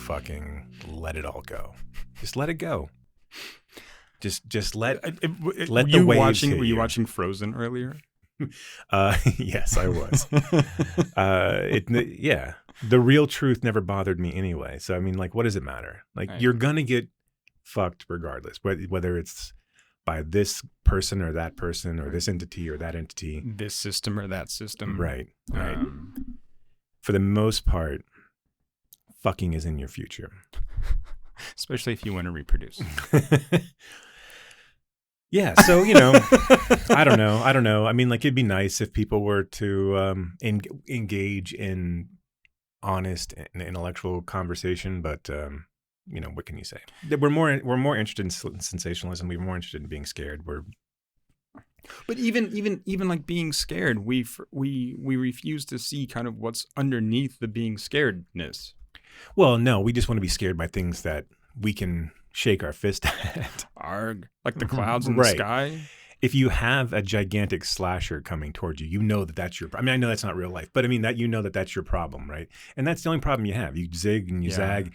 fucking let it all go. Just let it go. Just let the waves hit Were you you. watching Frozen earlier? Yes, I was. Yeah. The real truth never bothered me anyway. So, I mean, like, what does it matter? Like, Right. you're going to get fucked regardless, whether it's by this person or that person or this entity or that entity. This system or that system. Right. For the most part, fucking is in your future. Especially if you want to reproduce. Yeah, so, I don't know. I mean, like, it'd be nice if people were to engage in honest and intellectual conversation, but what can you say? We're more interested in sensationalism. We're more interested in being scared. But even like being scared, we refuse to see kind of what's underneath the being scaredness. Well, no, we just want to be scared by things that we can shake our fist at. Arg, like the clouds in the Right. sky. If you have a gigantic slasher coming towards you, you know that's your. I mean, I know that's not real life, but I mean that that's your problem, right? And that's the only problem you have. You zig and you zag.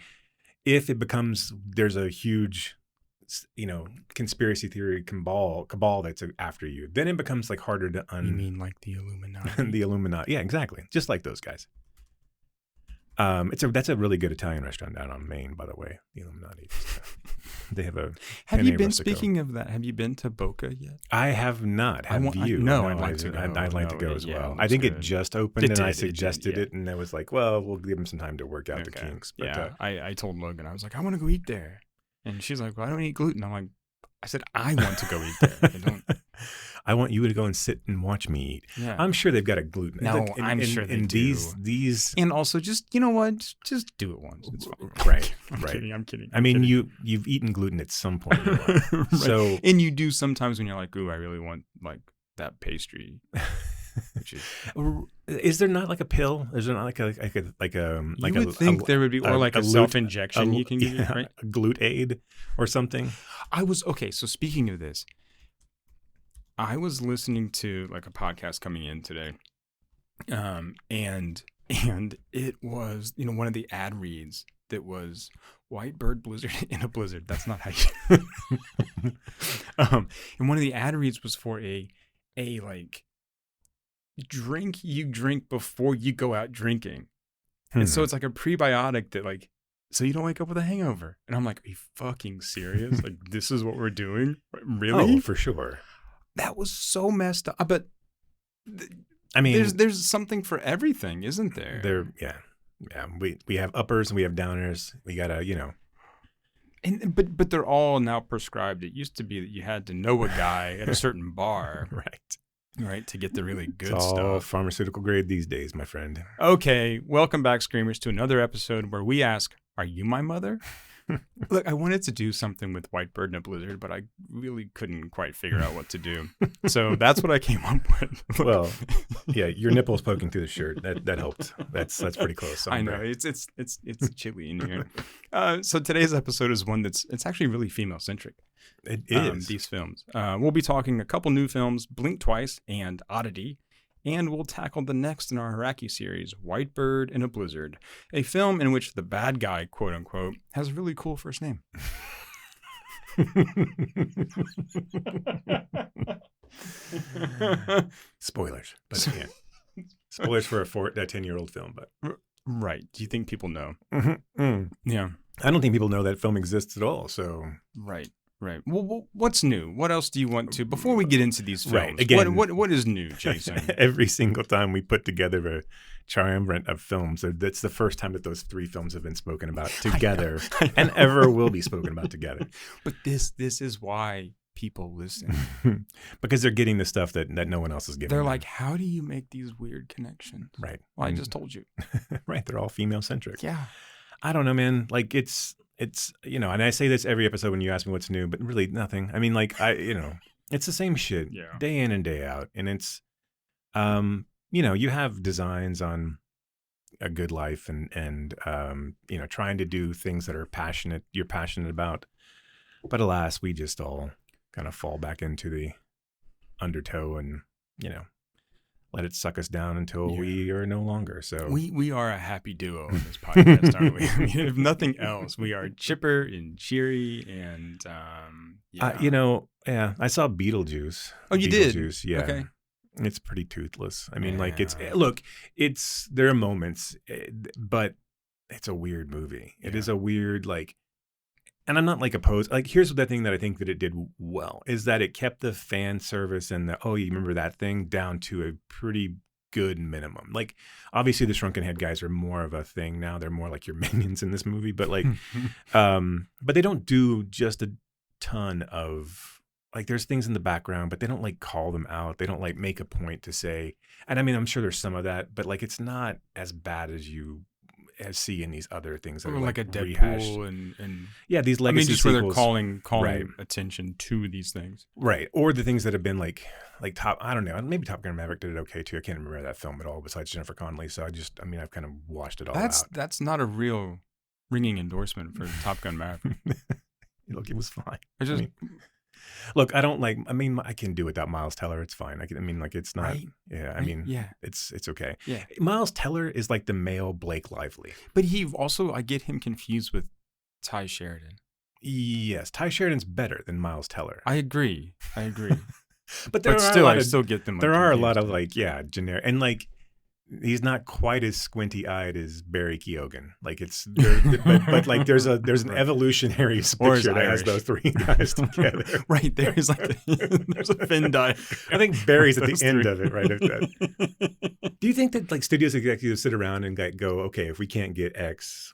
If it becomes there's a huge, conspiracy theory cabal that's after you, then it becomes like harder to You mean like the Illuminati? the Illuminati. Yeah, exactly. Just like those guys. That's a really good Italian restaurant down on Main, by the way. The Illuminati. They have a. Have you penne been rustico. Speaking of that? Have you been to Boca yet? I have not. Have you? No, I'd like to go. I'd like to go as Yeah, well. it I think looks it good. just opened, It and I did, suggested yeah. it, and I was like, "Well, we'll give him some time to work out the Okay. kinks." But, Yeah, I told Logan, I was like, I want to go eat there, and she's like, well, I don't eat gluten. I'm like, I said I want to go eat there. I don't. I want you to go and sit and watch me eat. Yeah. I'm sure they've got a gluten. No, Like, I'm sure they do. These. And also, just you know what? Just do it once. It's fine. Right, I'm right. kidding. I'm kidding. I mean, you've eaten gluten at some point in your life. Right. So, and you do sometimes when you're like, ooh, I really want like that pastry. Which is there not like a pill? Is there not like a you would think there would be, or like a self-injection you can give, right? A glute aid or something. Okay. So speaking of this, I was listening to like a podcast coming in today, and it was one of the ad reads that was White Bird Blizzard in a blizzard. That's not how you. And one of the ad reads was for a like drink you drink before you go out drinking, and so it's like a prebiotic that like. So you don't wake up with a hangover. And I'm like, are you fucking serious? Like, this is what we're doing? Really? Oh, for sure. That was so messed up. But I mean, there's something for everything, isn't there? Yeah. We have uppers and we have downers. We gotta, And but they're all now prescribed. It used to be that you had to know a guy at a certain bar, right, to get the really good it's all stuff. pharmaceutical grade these days, my friend. Okay, welcome back, Screamers, to another episode where we ask, "Are you my mother?" Look, I wanted to do something with White Bird in a Blizzard, but I really couldn't quite figure out what to do. So that's what I came up with. Well, yeah, your nipples poking through the shirt that helped. That's pretty close. I know it's chilly in here. So today's episode is one it's actually really female centric. It is these films. We'll be talking a couple new films, Blink Twice and Oddity. And we'll tackle the next in our Araki series, White Bird in a Blizzard, a film in which the bad guy, quote unquote, has a really cool first name. Spoilers, but yeah, spoilers for a 10-year-old film. But right, do you think people know? Yeah, I don't think people know that film exists at all. So right. Well, what's new? What else do you want to before we get into these films? Right. Again, what is new, Jason? Every single time we put together a triumvirate of films, that's the first time that those three films have been spoken about together, I know. And ever will be spoken about together. But this is why people listen, because they're getting the stuff that no one else is getting. They're them. like, how do you make these weird connections? Right. Well, I just told you. Right. They're all female centric. Yeah. I don't know, man. Like it's and I say this every episode when you ask me what's new, but really nothing. I mean, like it's the same shit day in and day out. And it's, you have designs on A Good Life and trying to do things that you're passionate about. But alas, we just all kind of fall back into the undertow and, let it suck us down until we are no longer. So we are a happy duo in this podcast, aren't we? I mean, if nothing else, we are chipper and cheery and I saw Beetlejuice. Oh, you did? Beetlejuice, yeah. Okay. It's pretty toothless. I mean, like there are moments, but it's a weird movie. It is a weird, like, and I'm not like opposed. Like, here's the thing that I think that it did well is that it kept the fan service and you remember that thing down to a pretty good minimum. Like, obviously the shrunken head guys are more of a thing now. They're more like your minions in this movie, but like, but they don't do just a ton of, like, there's things in the background, but they don't like call them out. They don't like make a point to say, and I mean, I'm sure there's some of that, but like, it's not as bad as you see in these other things that are like a rehashed. Deadpool and these legacy just sequels, where they're calling attention to these things, right? Or the things that have been like Top. I don't know. Maybe Top Gun Maverick did it okay too. I can't remember that film at all. Besides Jennifer Connelly, so I've kind of washed it all out. That's not a real ringing endorsement for Top Gun Maverick. Look, it was fine. Look, I don't like. I mean, I can do without Miles Teller. It's fine. It's not. Right? Yeah, I mean, it's okay. Yeah, Miles Teller is like the male Blake Lively, but he also, I get him confused with Ty Sheridan. Yes, Ty Sheridan's better than Miles Teller. I agree. But I still get them. There are a lot of generic, and like he's not quite as squinty-eyed as Barry Keoghan. Like but like there's an evolutionary picture that has those three guys together. Right, there's a Venn diagram. I think Barry's at the end of it, right? Do you think that like studios executives sit around and go, okay, if we can't get X,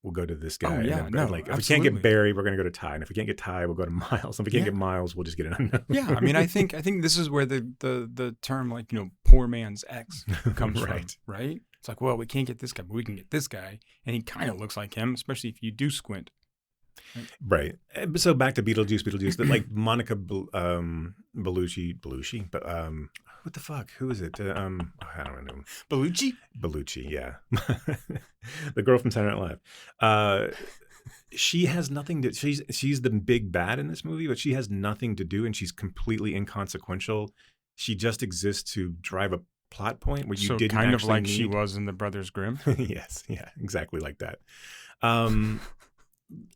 we'll go to this guy. Oh, yeah, if we can't get Barry, we're going to go to Ty. And if we can't get Ty, we'll go to Miles. And if we can't get Miles, we'll just get an unknown. Yeah, I mean, I think this is where the term, like, poor man's X comes from, right? It's like, well, we can't get this guy, but we can get this guy. And he kind of looks like him, especially if you do squint. Right. So back to Beetlejuice, that like Monica Bellucci, but what the fuck? Who is it? I don't know. Bellucci, yeah. The girl from Saturday Night Live. She has nothing to. She's the big bad in this movie, but she has nothing to do, and she's completely inconsequential. She just exists to drive a plot point where you didn't kind of actually like need... she was in the Brothers Grimm. Yes, yeah, exactly like that. And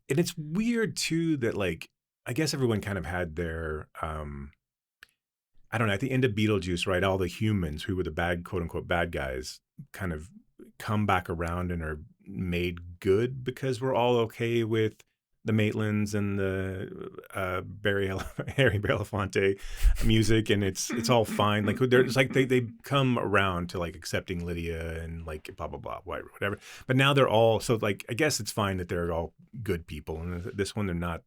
it's weird too that, like, I guess everyone kind of had their I don't know, at the end of Beetlejuice, right, all the humans who were the bad, quote unquote bad guys, kind of come back around and are made good because we're all okay with the Maitlands and the Harry Belafonte music, and it's all fine. Like there's like they come around to like accepting Lydia and like blah blah blah whatever. But now they're all, so like I guess it's fine that they're all good people, and this one they're not.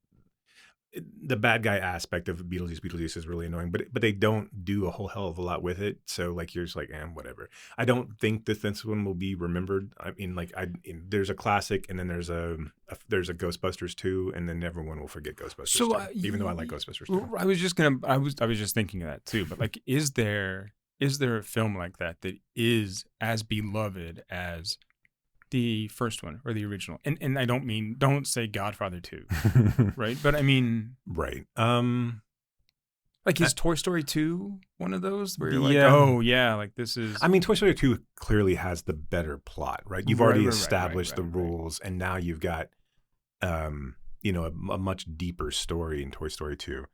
The bad guy aspect of Beetlejuice is really annoying, but they don't do a whole hell of a lot with it. So like you're just like, whatever. I don't think that this one will be remembered. I mean, like there's a classic, and then there's a Ghostbusters 2, and then everyone will forget Ghostbusters. So even though I like Ghostbusters 2. I was just thinking of that too. But like, is there a film like that is as beloved as the first one or the original? And I don't say Godfather 2, right? But I mean, right. Like, is Toy Story 2 one of those where you're like, oh yeah, like this is... I mean, Toy Story 2 clearly has the better plot, right? You've already established the rules, and now you've got, a much deeper story in Toy Story 2.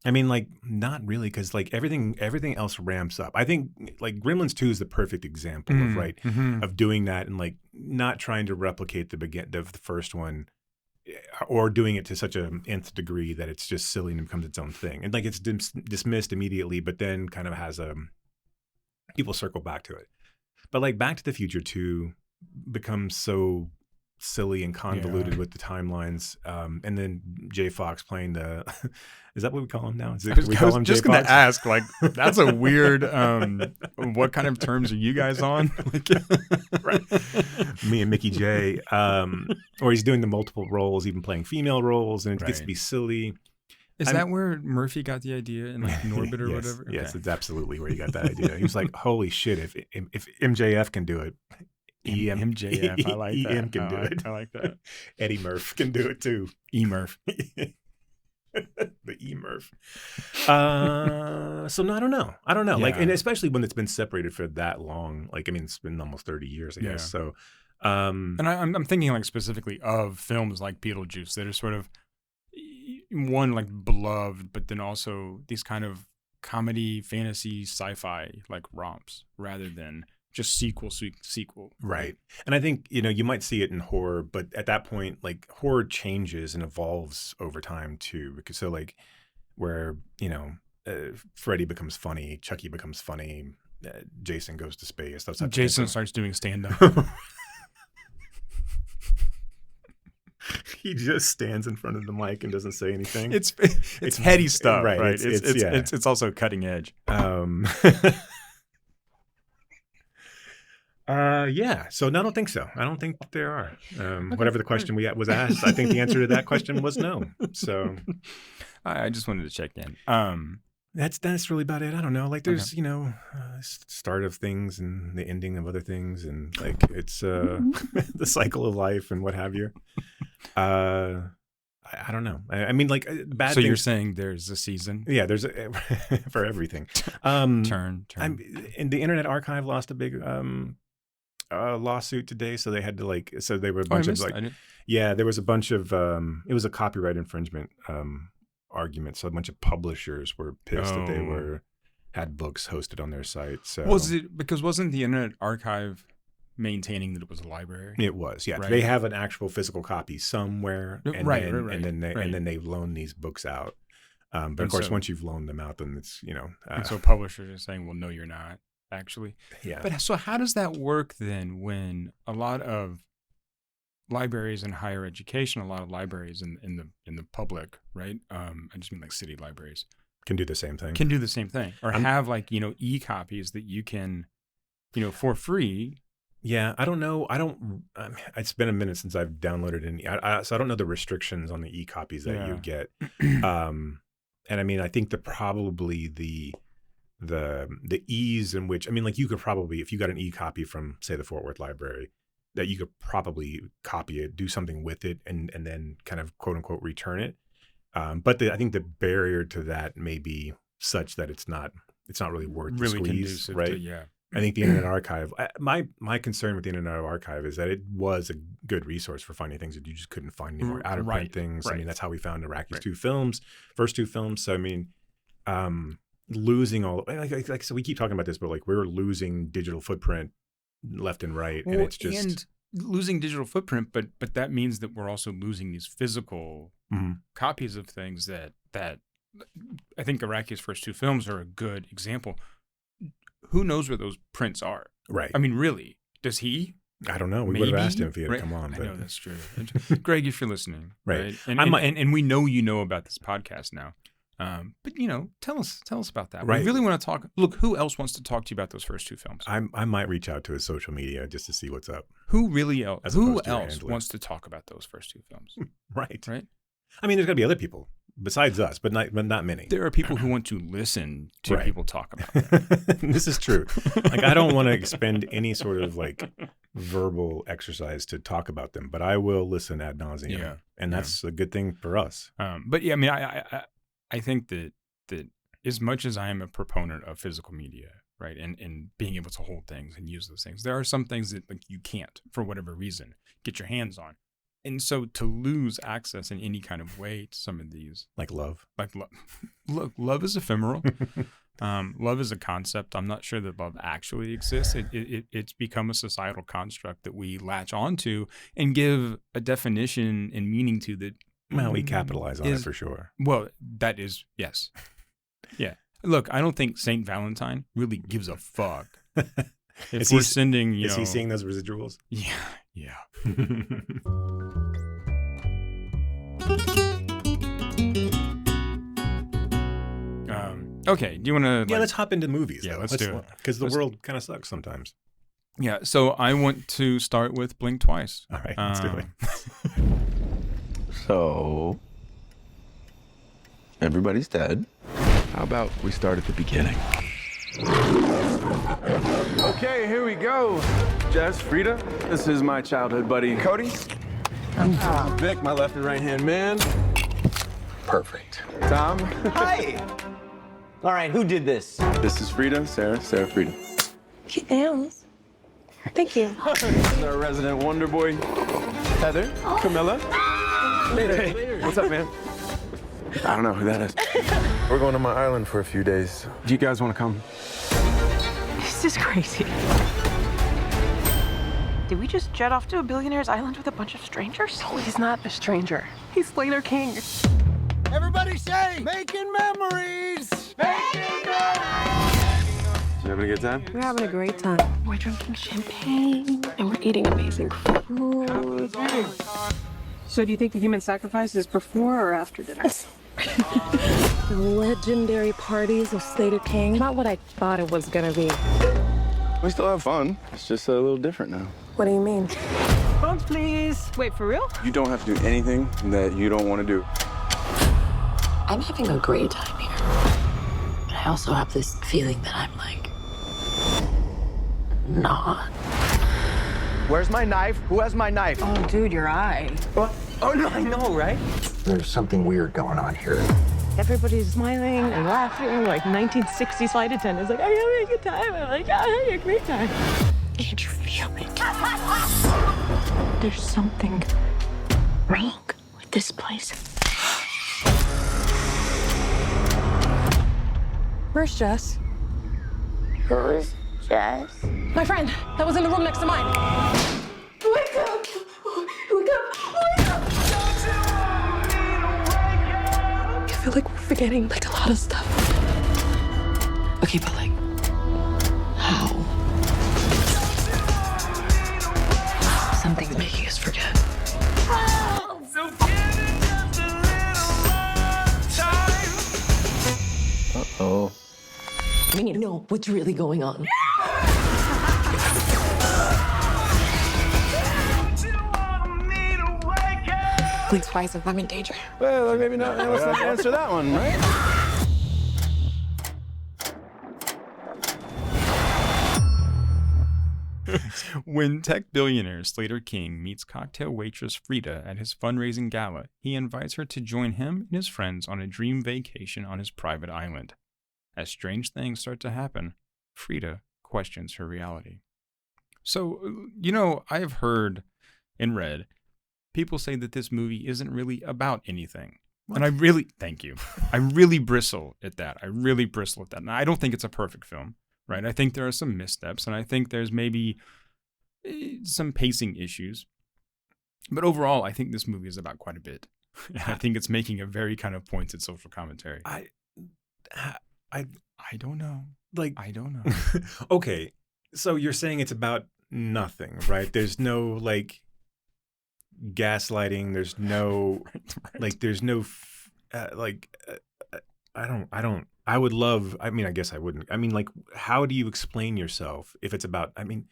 I mean, like, not really, because like everything else ramps up. I think like Gremlins 2 is the perfect example of doing that, and like not trying to replicate the first one, or doing it to such an nth degree that it's just silly and becomes its own thing, and like it's dismissed immediately, but then kind of has people circle back to it. But like Back to the Future 2 becomes so silly and convoluted with the timelines, and then Jay Fox playing the is that what we call him now? I was just gonna ask, like, that's a weird what kind of terms are you guys on? Right. Me and Mickey J, or he's doing the multiple roles, even playing female roles, and it gets to be silly. Is that where Murphy got the idea in like Norbit or whatever? Okay. Yes, it's absolutely where he got that idea. He was like, holy shit, if MJF can do it, MJF, I like that. EM can do it. I like that. Eddie Murph can do it too. E-Murph. The E-Murph. So no, I don't know. Yeah. Like, and especially when it's been separated for that long. Like, I mean, it's been almost 30 years, I guess. So, and I'm thinking like specifically of films like Beetlejuice that are sort of one like beloved, but then also these kind of comedy, fantasy, sci-fi like romps rather than just sequel. Right. And I think, you might see it in horror, but at that point, like horror changes and evolves over time too. Because so like where, Freddy becomes funny, Chucky becomes funny, Jason goes to space. Jason starts doing stand-up. He just stands in front of the mic and doesn't say anything. It's heady stuff, right? It's also cutting edge. Yeah. So no, I don't think so. I don't think there are. Whatever the question was asked, I think the answer to that question was no. So I just wanted to check in. That's really about it. I don't know. Like there's, start of things and the ending of other things, and like it's the cycle of life and what have you. I don't know. I mean, like bad. So you're saying there's a season? Yeah, there's for everything. Turn. And the Internet Archive lost a big lawsuit today, so they had to so they were a bunch of there was a bunch of it was a copyright infringement argument. So a bunch of publishers were pissed that they had books hosted on their site. So wasn't the Internet Archive maintaining that it was a library? It was, yeah. Right. They have an actual physical copy somewhere, and right. And then they loan these books out. But of course, once you've loaned them out, then it's and so publishers are saying, "Well, no, you're not actually." Yeah. But so how does that work then? When a lot of libraries in higher education, a lot of libraries in the public, right? I just mean like city libraries can do the same thing. Or have e-copies that you can, for free. Yeah, I don't know. It's been a minute since I've downloaded any. So I don't know the restrictions on the e-copies that you get. And I mean, I think probably the ease in which, I mean, like you could probably, if you got an e-copy from, say, the Fort Worth Library, that you could probably copy it, do something with it, and then kind of quote unquote return it. But I think the barrier to that may be such that it's not really worth the squeeze, right? I think the Internet Archive, my concern with the Internet Archive is that it was a good resource for finding things that you just couldn't find anymore, out of print things. Right. I mean, that's how we found Araki's first two films. So I mean, losing all like so we keep talking about this, but like we're losing digital footprint left and right, and it's just and losing digital footprint, but that means that we're also losing these physical copies of things that I think Araki's first two films are a good example. Who knows where those prints are? Right. I mean, really, does he? I don't know. We would have asked him if he had come on. But... I know that's true. Greg, if you're listening, right? And we know you know about this podcast now. But tell us about that. Right. We really want to talk. Look, who else wants to talk to you about those first two films? I might reach out to his social media just to see what's up. Who else wants to talk about those first two films? Right. I mean, there's got to be other people besides us, but not many. There are people who want to listen to people talk about that. This is true. Like, I don't want to expend any sort of like verbal exercise to talk about them, but I will listen ad nauseum. Yeah. And that's a good thing for us. But yeah, I mean, I think that as much as I am a proponent of physical media, right, and being able to hold things and use those things, there are some things that like you can't, for whatever reason, get your hands on. And so to lose access in any kind of way to some of these, like love, look, love is ephemeral. Love is a concept. I'm not sure that love actually exists. It's become a societal construct that we latch onto and give a definition and meaning to that. Well, we capitalize on it for sure. Well, that is, yes. Yeah. Look, I don't think St. Valentine really gives a fuck. If we're sending, is he seeing those residuals? Yeah. Okay. Do you want to? Yeah, let's hop into movies. Yeah, let's do it. Because the world kind of sucks sometimes. Yeah. So I want to start with Blink Twice. All right, let's do it. So, everybody's dead. How about we start at the beginning? Okay, here we go. Jess, Frida, this is my childhood buddy, Cody. Vic, my left and right-hand man. Perfect. Tom. Hi! All right, who did this? This is Frida, Sarah, Frida. Cute nails. Thank you. This is our resident wonder boy, Heather, Camilla. Hey, what's up, man? I don't know who that is. We're going to my island for a few days. Do you guys want to come? This is crazy. Did we just jet off to a billionaire's island with a bunch of strangers? No, he's not a stranger. He's Slater King. Everybody say, making memories! Making memories! You having a good time? We're having a great time. We're drinking champagne and we're eating amazing food. So do you think the human sacrifice is before or after dinner? The legendary parties of Slater King. Not what I thought it was gonna be. We still have fun. It's just a little different now. What do you mean? Phones, please. Wait, for real? You don't have to do anything that you don't want to do. I'm having a great time here. But I also have this feeling that I'm like, not. Where's my knife? Who has my knife? Oh, dude, your eye. What? Oh, no, I know, right? There's something weird going on here. Everybody's smiling and laughing like 1960s flight attendants. Like, I'm having a good time. I'm like, I'm having a great time. Can't you feel it? There's something wrong with this place. Where's Jess? Who's Jess? My friend that was in the room next to mine. Wake up! Wake up! Wake up! I feel like we're forgetting like a lot of stuff. Okay, but like, how? Something's making us forget. Uh-oh. We need to know what's really going on. Please, Spice, if I'm in danger. Well, maybe not. Let's not answer that one, right? When tech billionaire Slater King meets cocktail waitress Frida at his fundraising gala, he invites her to join him and his friends on a dream vacation on his private island. As strange things start to happen, Frida questions her reality. So, I have heard and read people say that this movie isn't really about anything. What? And thank you. I really bristle at that. And I don't think it's a perfect film, right? I think there are some missteps, and I think there's maybe some pacing issues. But overall, I think this movie is about quite a bit. I think it's making a very kind of pointed social commentary. I don't know. I don't know. Okay, so you're saying it's about nothing, right? There's no gaslighting. There's no right. There's no I don't. I would love. I mean, I guess I wouldn't. I mean, how do you explain yourself if it's about? I mean,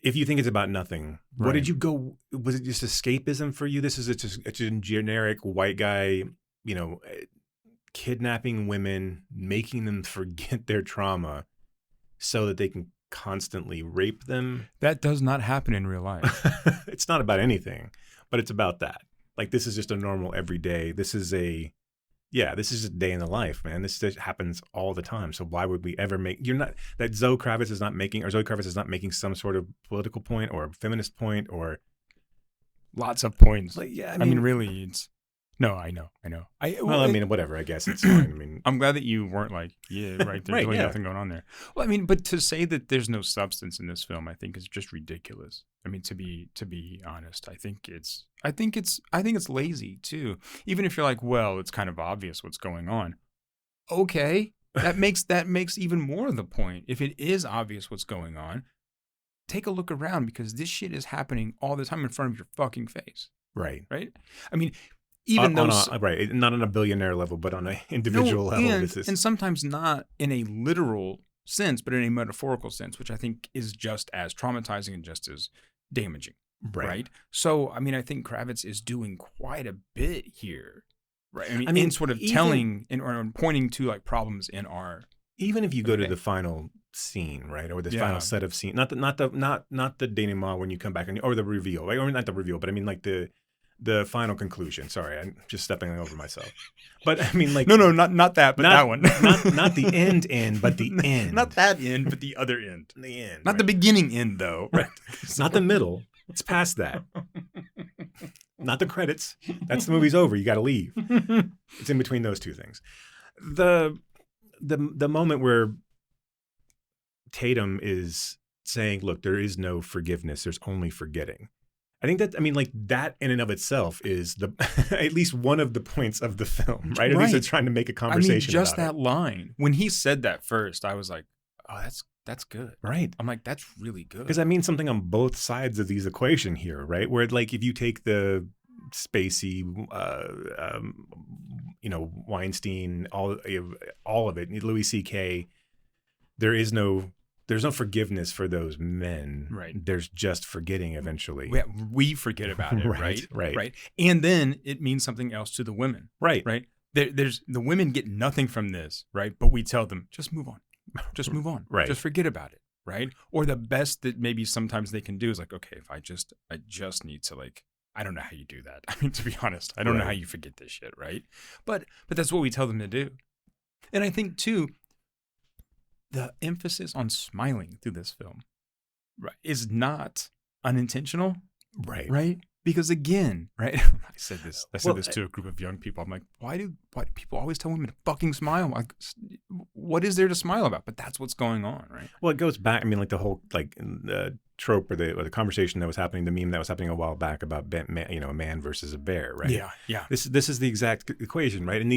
if you think it's about nothing, right. What did you go? Was it just escapism for you? This is it's a generic white guy, kidnapping women, making them forget their trauma, so that they can constantly rape them. That does not happen in real life. It's not about anything, but it's about that. This is just a normal everyday. This is a day in the life, man. This just happens all the time. So why would we ever Zoe Kravitz is not making some sort of political point or feminist point or lots of points. I mean, really, it's no. I know. Whatever. I guess it's fine. I mean, I'm glad that you weren't right. There's really nothing going on there. Well, I mean, but to say that there's no substance in this film, I think is just ridiculous. I mean, to be honest, I think it's lazy too. Even if you're like, well, it's kind of obvious what's going on. Okay, that makes even more of the point. If it is obvious what's going on, take a look around because this shit is happening all the time in front of your fucking face. Right. I mean, even those right, not on a billionaire level, but on an individual level. And sometimes not in a literal sense, but in a metaphorical sense, which I think is just as traumatizing and just as damaging. Right. So, I mean, I think Kravitz is doing quite a bit here. Right. I mean in sort of telling or pointing to problems in our. Even if you go to the final scene, right, or the final set of scene, not the denouement when you come back or the reveal, right? Or not the reveal, but I mean the final conclusion. Sorry, I'm just stepping over myself. But I mean, like, no, not that, but that one. not the end, but the end. Not that end, but the other end. The end. Not the beginning end, though. Right. Not the middle. It's past that. Not the credits. That's the movie's over. You got to leave. It's in between those two things. The moment where Tatum is saying, "Look, there is no forgiveness. There's only forgetting." I think that, I mean, like, that in and of itself is at least one of the points of the film, right? At least they're trying to make a conversation. Just about that line. When he said that first, I was like, oh, that's good. Right. I'm like, that's really good. Because that means something on both sides of these equation here, right? Where, like, if you take the spacey, Weinstein, all of it, Louis C.K., there's no forgiveness for those men. Right. There's just forgetting eventually. We forget about it, right? And then it means something else to the women. Right. There's the women get nothing from this, right? But we tell them, just move on. Just move on. Right. Just forget about it, right? Or the best that maybe sometimes they can do is like, okay, if I just need to, like, I don't know how you do that. I mean, to be honest, I don't know how you forget this shit, right? But that's what we tell them to do. And I think too, the emphasis on smiling through this film, right, is not unintentional, right? Because again, right, I said this to a group of young people. I'm like, why do people always tell women to fucking smile? Like, what is there to smile about? But that's what's going on, right? Well, it goes back. I mean, like the whole the trope or the conversation that was happening, the meme that was happening a while back about a man versus a bear, right? Yeah. This is the exact equation, right? And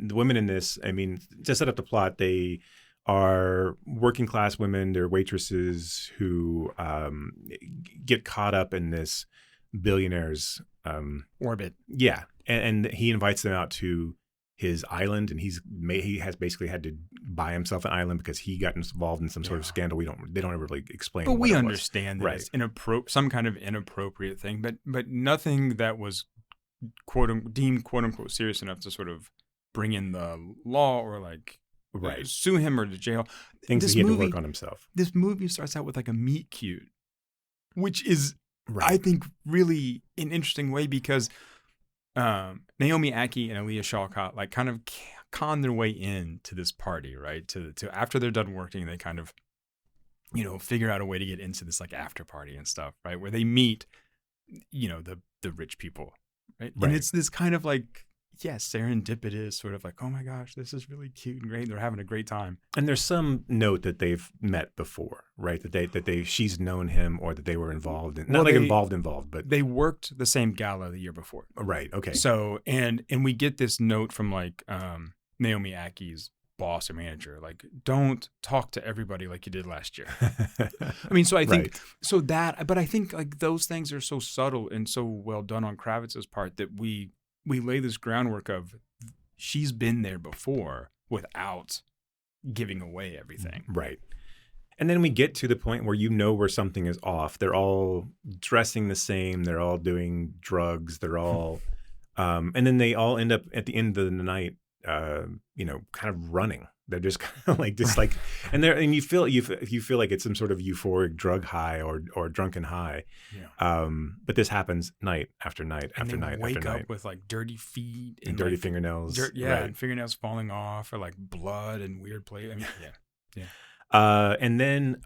the women in this, I mean, to set up the plot, they are working class women. They're waitresses who get caught up in this billionaire's orbit. Yeah, and he invites them out to his island, and he has basically had to buy himself an island because he got involved in some sort of scandal. They don't ever really explain. But we understand that it's some kind of inappropriate thing, but nothing that was deemed quote unquote serious enough to sort of bring in the law or like sue him or to jail. Things that he had to work on himself. This movie starts out with like a meet cute, which is I think really an interesting way because Naomi Aki and Aaliyah Shawkat like kind of con their way into this party, right? To after they're done working, they kind of, figure out a way to get into this like after party and stuff, right? Where they meet, the rich people, right? And it's this kind of like, serendipitous sort of like, oh my gosh, this is really cute and great. They're having a great time. And there's some note that they've met before, right? That she's known him or that they were involved in, involved, but they worked the same gala the year before. Right. Okay. So, and we get this note from like Naomi Aki's boss or manager, like, don't talk to everybody like you did last year. I mean, so I think, but I think like those things are so subtle and so well done on Kravitz's part that we lay this groundwork of she's been there before without giving away everything. Right. And then we get to the point where where something is off. They're all dressing the same. They're all doing drugs. They're all, and then they all end up at the end of the night, kind of running. They're just kind of like this, like, and you feel like it's some sort of euphoric drug high or drunken high. Yeah. But this happens night after night and after night. Wake after up night. With like dirty feet and dirty fingernails. And fingernails falling off, or like blood and weird play. I mean, yeah. And then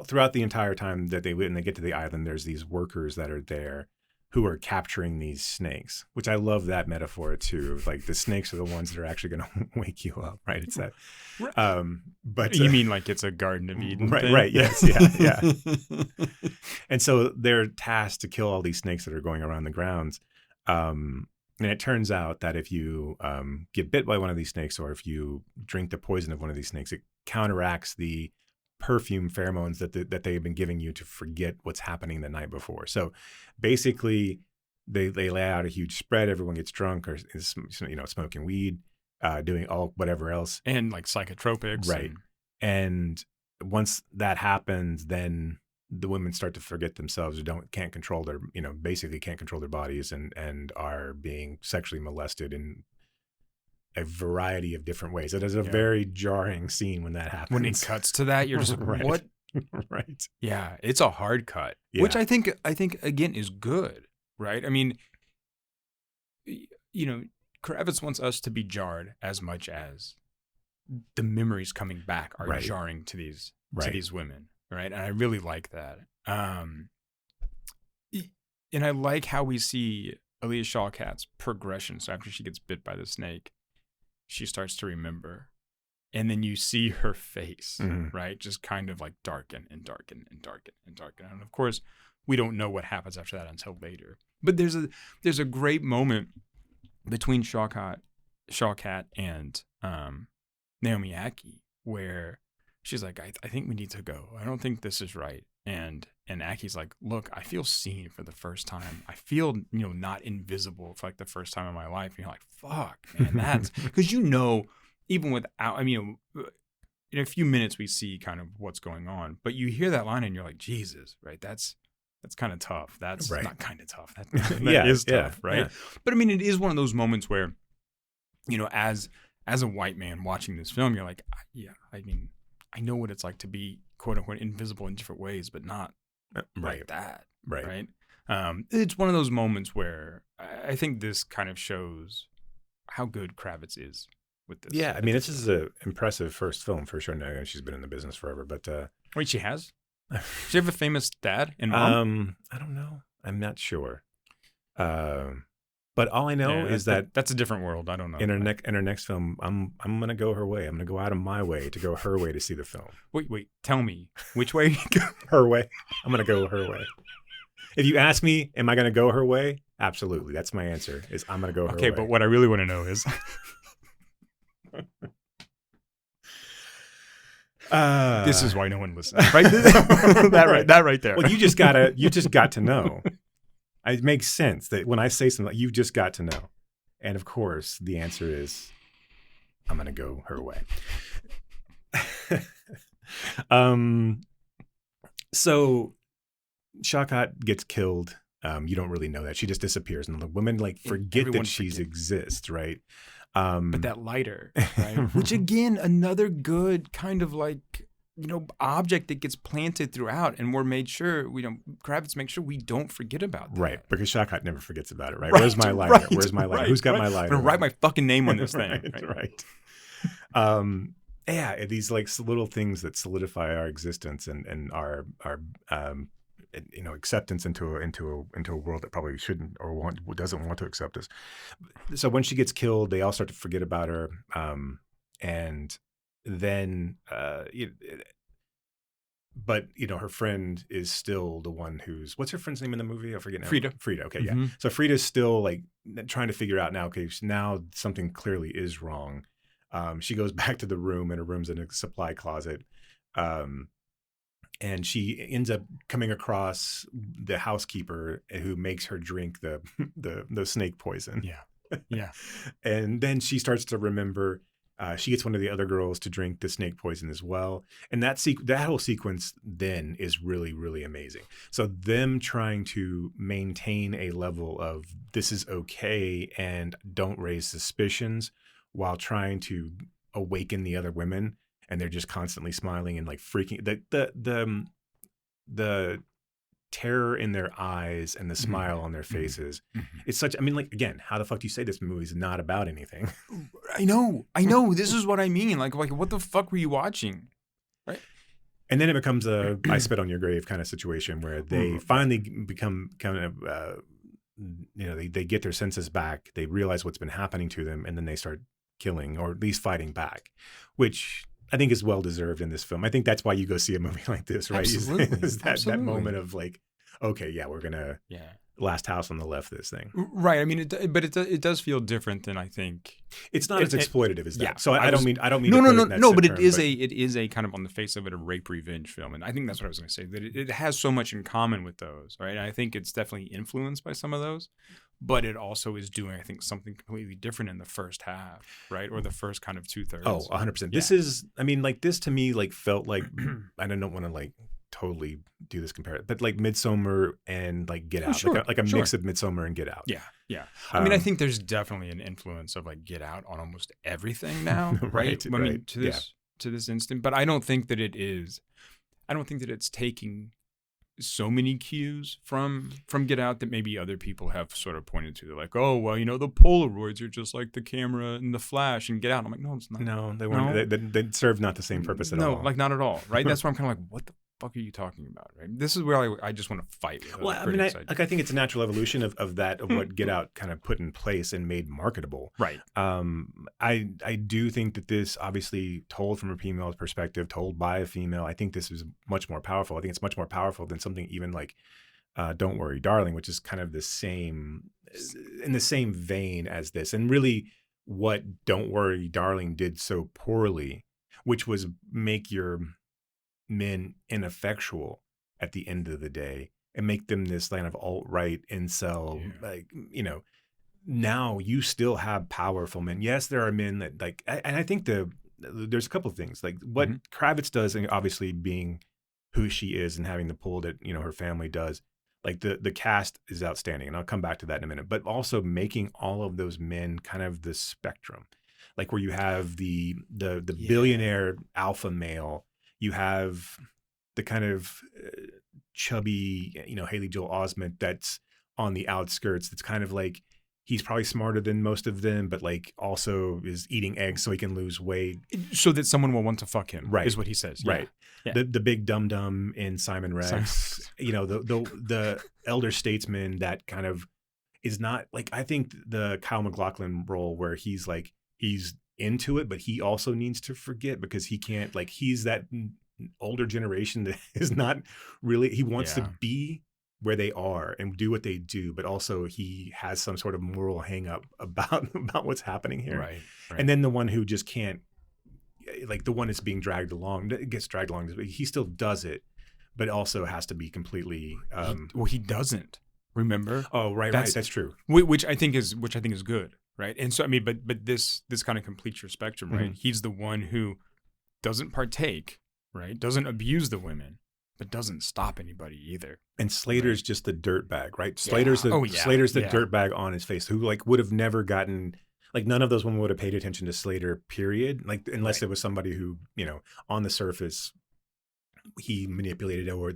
throughout the entire time that when they get to the island, there's these workers that are there who are capturing these snakes, which I love that metaphor too. Like the snakes are the ones that are actually going to wake you up, right? It's that. But you mean like it's a Garden of Eden right? thing? Right. Yes. Yeah. And so they're tasked to kill all these snakes that are going around the grounds. And it turns out that if you get bit by one of these snakes, or if you drink the poison of one of these snakes, it counteracts the perfume pheromones that they've been giving you to forget what's happening the night before. So basically they lay out a huge spread. Everyone gets drunk or is smoking weed, doing all whatever else, and like psychotropics, right? And once that happens, then the women start to forget themselves, or can't control their bodies, and are being sexually molested in a variety of different ways. It is a very jarring scene when that happens. When it cuts to that, you're just what? Right. Yeah, it's a hard cut, which I think again is good. right? I mean, you know, Kravitz wants us to be jarred as much as the memories coming back are jarring to these women, right? And I really like that. And I like how we see Aaliyah Shawkat's progression. So after she gets bit by the snake, she starts to remember. And then you see her face, right? Just kind of like darken and darken and darken and darken. And of course, we don't know what happens after that until later. But there's a great moment between Shawkat and Naomi Aki where she's like, I think we need to go. I don't think this is right. And Aki's like, look, I feel seen for the first time. I feel, not invisible for like the first time in my life. And you're like, fuck, man, that's because even without, in a few minutes we see kind of what's going on, but you hear that line and you're like, Jesus, right? That's kind of tough. That's not kind of tough. That is tough, right? Yeah. But I mean, it is one of those moments where, as a white man watching this film, you're like, I know what it's like to be quote unquote invisible in different ways, but not like that, right? It's one of those moments where I think this kind of shows how good Kravitz is with this. Yeah, I mean, this is an impressive first film for sure. No, she's been in the business forever, but wait, she has? Does she have a famous dad and mom? I don't know. I'm not sure. But all I know is that's a different world. I don't know. In her next film, I'm gonna go her way. I'm gonna go out of my way to go her way to see the film. Wait. Tell me which way you go. Her way. I'm gonna go her way. If you ask me, am I gonna go her way? Absolutely. That's my answer. Is I'm gonna go her way. Okay, but what I really want to know is. This is why no one listens, right? that right there. Well, you just got to know. It makes sense that when I say something, you've just got to know. And of course, the answer is, I'm going to go her way. So Shawkat gets killed. You don't really know that. She just disappears. And the women forget that she exists, right? But that lighter, right? Which again, another good kind of object that gets planted throughout, and we're made sure Kravitz makes sure we don't forget about that. Right, because Shawkat never forgets about it, right? Where's my lighter? Right, Where's my lighter? Who's got my lighter? I'm gonna write my fucking name on this thing. right. Yeah, these little things that solidify our existence and our acceptance into a world that probably shouldn't or doesn't want to accept us. So when she gets killed, they all start to forget about her, and then but her friend is still the one what's her friend's name in the movie? I forget now. Frida. Okay, yeah. So Frida's still trying to figure out now. Okay, now something clearly is wrong. She goes back to the room, and her room's in a supply closet. And she ends up coming across the housekeeper who makes her drink the snake poison. Yeah. And then she starts to remember. She gets one of the other girls to drink the snake poison as well. And that whole sequence then is really, really amazing. So them trying to maintain a level of this is okay and don't raise suspicions while trying to awaken the other women. And they're just constantly smiling and freaking. The terror in their eyes and the smile on their faces. It's such. Again, how the fuck do you say this movie is not about anything? I know. This is what I mean. Like, what the fuck were you watching? Right. And then it becomes a I spit on your grave kind of situation where they finally become kind of, they get their senses back. They realize what's been happening to them, and then they start killing or at least fighting back, which I think is well deserved in this film. I think that's why you go see a movie like this, right? Absolutely. Is that moment of okay, yeah, we're gonna last house on the left this thing, right? I mean, it does feel different than I think. It's not as exploitative as that. Yeah, so I don't mean no, but it is a kind of on the face of it a rape revenge film, and I think that's what I was going to say. That it has so much in common with those, right? And I think it's definitely influenced by some of those. But it also is doing, I think, something completely different in the first half, right? Or the first kind of 2/3. Oh, 100%. This is, this to me, felt like, I don't want to, totally do this comparison, but Midsommar and, Get Out. Sure, a mix of Midsommar and Get Out. Yeah. I think there's definitely an influence of, Get Out on almost everything now, right? To this instant. But I don't think that it is, I don't think that it's taking so many cues from Get Out that maybe other people have sort of pointed to. They're like, oh, well, the Polaroids are just like the camera and the flash and Get Out. I'm like, no, it's not. No, they weren't. They served not the same purpose at all. No, like not at all, right? That's why I'm kind of like, what the fuck are you talking about, right? This is where I just want to fight with well, I mean, I think it's a natural evolution of what Get Out kind of put in place and made marketable. Right. I do think that this, obviously told from a female's perspective, told by a female, I think this is much more powerful. I think it's much more powerful than something even like Don't Worry, Darling, which is kind of in the same vein as this. And really what Don't Worry, Darling did so poorly, which was make your men ineffectual at the end of the day and make them this kind of alt-right incel, like, now you still have powerful men. Yes, there are men that like, and I think there's a couple of things, like what Kravitz does, and obviously being who she is and having the pull that, her family does, like the cast is outstanding. And I'll come back to that in a minute, but also making all of those men kind of the spectrum, like where you have the billionaire alpha male, you have the kind of chubby, Haley Joel Osment that's on the outskirts. That's kind of like, he's probably smarter than most of them, but like also is eating eggs so he can lose weight. So that someone will want to fuck him, right? Is what he says. Right. Yeah. The big dum-dum in Simon Rex, the elder statesman that kind of is not like, I think the Kyle MacLachlan role where he's into it, but he also needs to forget because he can't, like, he's that older generation that is not really, he wants to be where they are and do what they do, but also he has some sort of moral hang up about what's happening here. Right. And then the one who just can't, like the one that's being dragged along, gets dragged along, he still does it, but also has to be completely he doesn't, remember? Oh, right, that's true. Which I think is good. Right. And so, I mean, but this kind of completes your spectrum, right? He's the one who doesn't partake, right? Doesn't abuse the women, but doesn't stop anybody either. And Slater's just the dirtbag, right? Slater's the dirtbag on his face, who like would have never gotten, like none of those women would have paid attention to Slater, period. Like unless it was somebody who, on the surface he manipulated or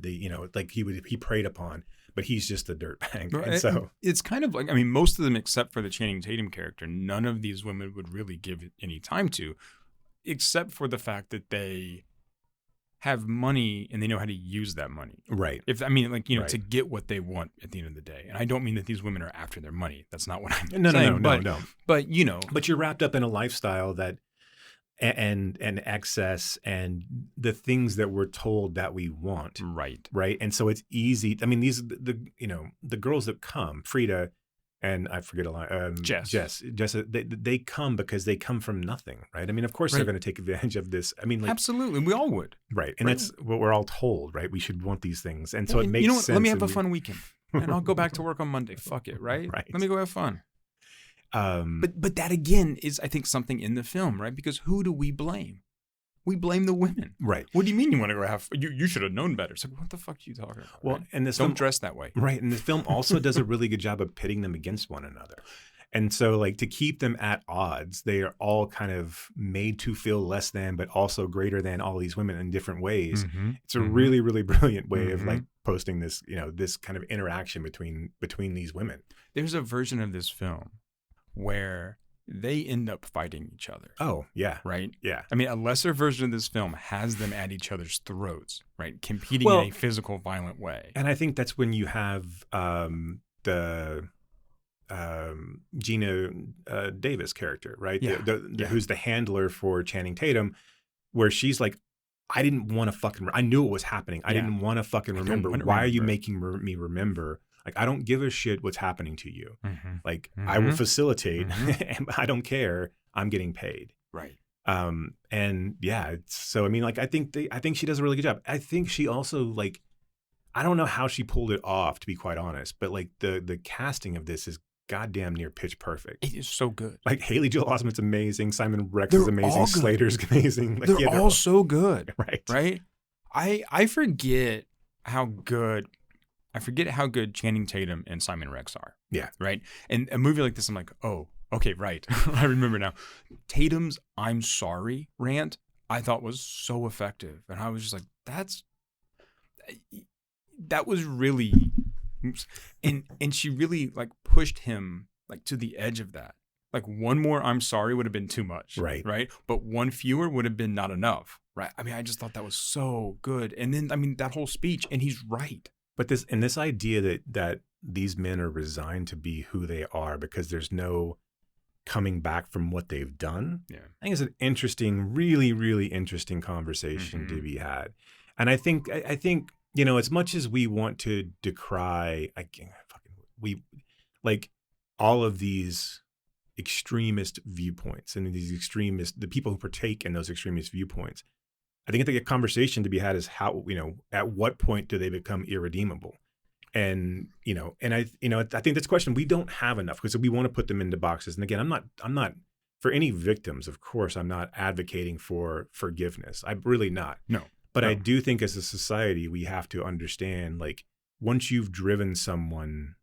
like he preyed upon. But he's just a dirtbag. And so it's kind of like, I mean, most of them, except for the Channing Tatum character, none of these women would really give it any time to, except for the fact that they have money and they know how to use that money. Right. To get what they want at the end of the day. And I don't mean that these women are after their money. That's not what I'm saying. No. But, But you're wrapped up in a lifestyle that, and excess and the things that we're told that we want. Right. And so it's easy. I mean, these, the girls that come, Frida and I forget a lot, Jess, they come because they come from nothing. Right. I mean, of course they're going to take advantage of this. I mean, like, absolutely. We all would. Right. And that's what we're all told, right? We should want these things. And so it makes sense. Let me have a fun weekend and I'll go back to work on Monday. Fuck it. Right. Let me go have fun. But that again is, I think, something in the film, right? Because who do we blame? We blame the women. Right. What do you mean you want to go have, you should have known better. So what the fuck are you talking about? Well, right? and this don't dress that way. Right. And the film also does a really good job of pitting them against one another. And so like to keep them at odds, they are all kind of made to feel less than, but also greater than all these women in different ways. It's a really, really brilliant way of like posting this, this kind of interaction between these women. There's a version of this film where they end up fighting each other. Oh, yeah. Right? Yeah. I mean, a lesser version of this film has them at each other's throats, right? Competing in a physical, violent way. And I think that's when you have the Gina Davis character, right? Who's the handler for Channing Tatum, where she's like, I didn't want to fucking, I knew it was happening. I didn't want to fucking remember. Why are you making me remember? Like, I don't give a shit what's happening to you. Like, I will facilitate and I don't care. I'm getting paid. Right. And yeah, so, I mean, like, I think she does a really good job. I think she also, like, I don't know how she pulled it off, to be quite honest, but like the casting of this is goddamn near pitch perfect. It is so good. Like Haley Joel Osment's amazing. Simon Rex is amazing. Slater's amazing. Like, they're all so good. Right. Right. I forget how good Channing Tatum and Simon Rex are. Yeah. Right. And a movie like this, I'm like, oh, okay, right. I remember now. Tatum's "I'm sorry" rant I thought was so effective. And I was just like, that was really, and she really like pushed him like to the edge of that. Like one more "I'm sorry" would have been too much, right? But one fewer would have been not enough, right? I mean, I just thought that was so good. And then, I mean, that whole speech, and he's right. But this idea that these men are resigned to be who they are because there's no coming back from what they've done. Yeah, I think it's an interesting, really, really interesting conversation to be had. And I think you know, as much as we want to decry, we like all of these extremist viewpoints and the people who partake in those extremist viewpoints, I think the conversation to be had is how, you know, at what point do they become irredeemable? And, you know, I think that's a question we don't have enough because we want to put them into boxes. And again, I'm not for any victims, of course, I'm not advocating for forgiveness. I'm really not. No. But I do think as a society, we have to understand, like, once you've driven someone,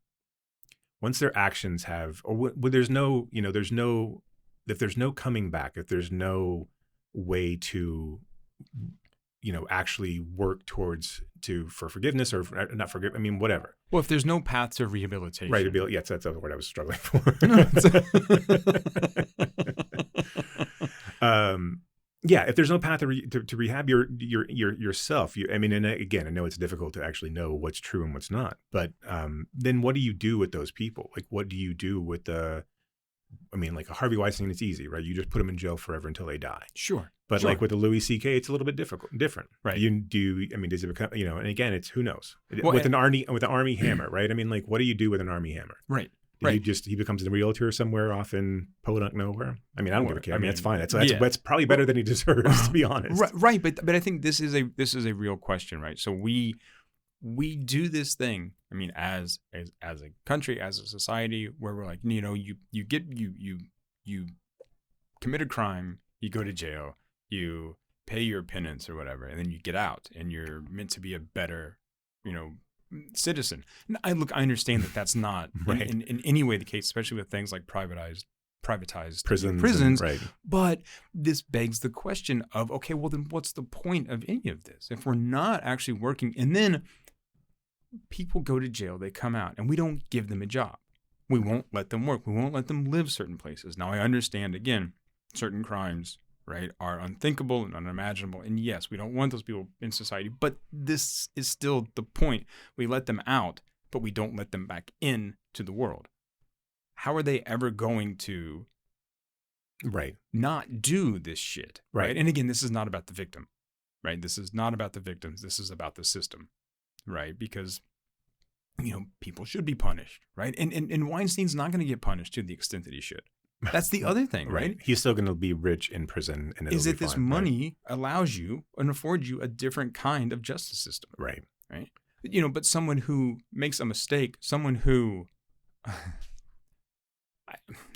once their actions have, or there's no, you know, if there's no coming back, if there's no way to, you know, actually work towards for forgiveness or not forgive. I mean, whatever. Well, if there's no path to rehabilitation. Right. Yes, that's the word I was struggling for. Yeah, if there's no path to rehab yourself, I mean, and again, I know it's difficult to actually know what's true and what's not, but then what do you do with those people? Like, what do you do with like a Harvey Weinstein, it's easy, right? You just put them in jail forever until they die. Sure. But like with the Louis C.K., it's a little bit different. Right. Does it become, you know, and again, it's who knows? Well, with an army hammer, right? I mean, like, what do you do with an army hammer? Right. He becomes a realtor somewhere off in Podunk nowhere. I mean, I don't give a care. I mean, that's fine. That's probably better than he deserves, to be honest. Right. But I think this is a real question, right? So we do this thing. I mean, as a country, as a society, where we're like, you know, you commit a crime, you go to jail, you pay your penance or whatever, and then you get out, and you're meant to be a better, you know, citizen. I understand that that's not right. in any way the case, especially with things like privatized prisons, right. But this begs the question of, okay, well then what's the point of any of this if we're not actually working? And then people go to jail, they come out, and we don't give them a job. We won't let them work. We won't let them live certain places. Now, I understand, again, certain crimes, right, are unthinkable and unimaginable. And yes, we don't want those people in society, but this is still the point. We let them out, but we don't let them back in to the world. How are they ever going to not do this shit? Right. And again, this is not about the victim, right? This is not about the victims. This is about the system, right? Because, you know, people should be punished, right? And Weinstein's not going to get punished to the extent that he should. That's the other thing, right? He's still going to be rich in prison. And is that this money allows you and affords you a different kind of justice system. Right. Right. You know, but someone who makes a mistake, someone who,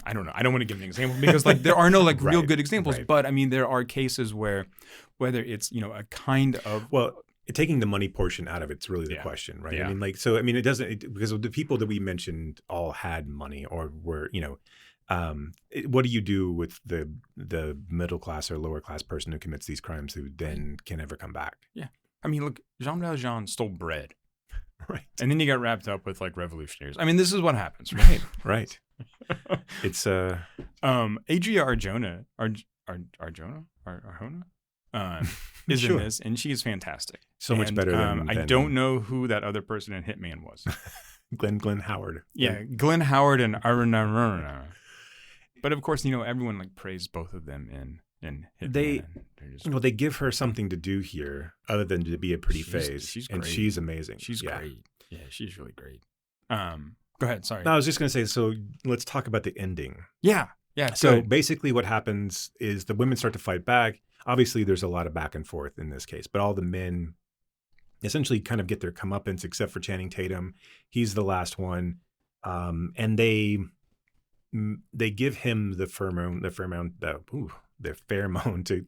I don't know. I don't want to give an example because like there are no like real good examples, but I mean, there are cases where whether it's, you know, a kind of, taking the money portion out of it's really the question, right? Yeah. I mean, like, so, I mean, because the people that we mentioned all had money or were, you know, what do you do with the middle class or lower class person who commits these crimes who then can never come back? Yeah. I mean, look, Jean Valjean stole bread. Right. And then he got wrapped up with like revolutionaries. I mean, this is what happens, right? Right. It's Adria Arjona is in this, and she is fantastic. So much better than I don't know who that other person in Hitman was. Glenn Howard. Yeah, Glenn Howard and Aruna. But of course, you know, everyone like praised both of them in Hitman. They give her something to do here other than to be a pretty face. She's and great. She's amazing. She's great. Yeah, she's really great. Go ahead. Sorry. No, I was just going to say, so let's talk about the ending. Yeah. Yeah. So basically what happens is the women start to fight back. Obviously, there's a lot of back and forth in this case, but all the men essentially kind of get their comeuppance except for Channing Tatum. He's the last one. And they give him the pheromone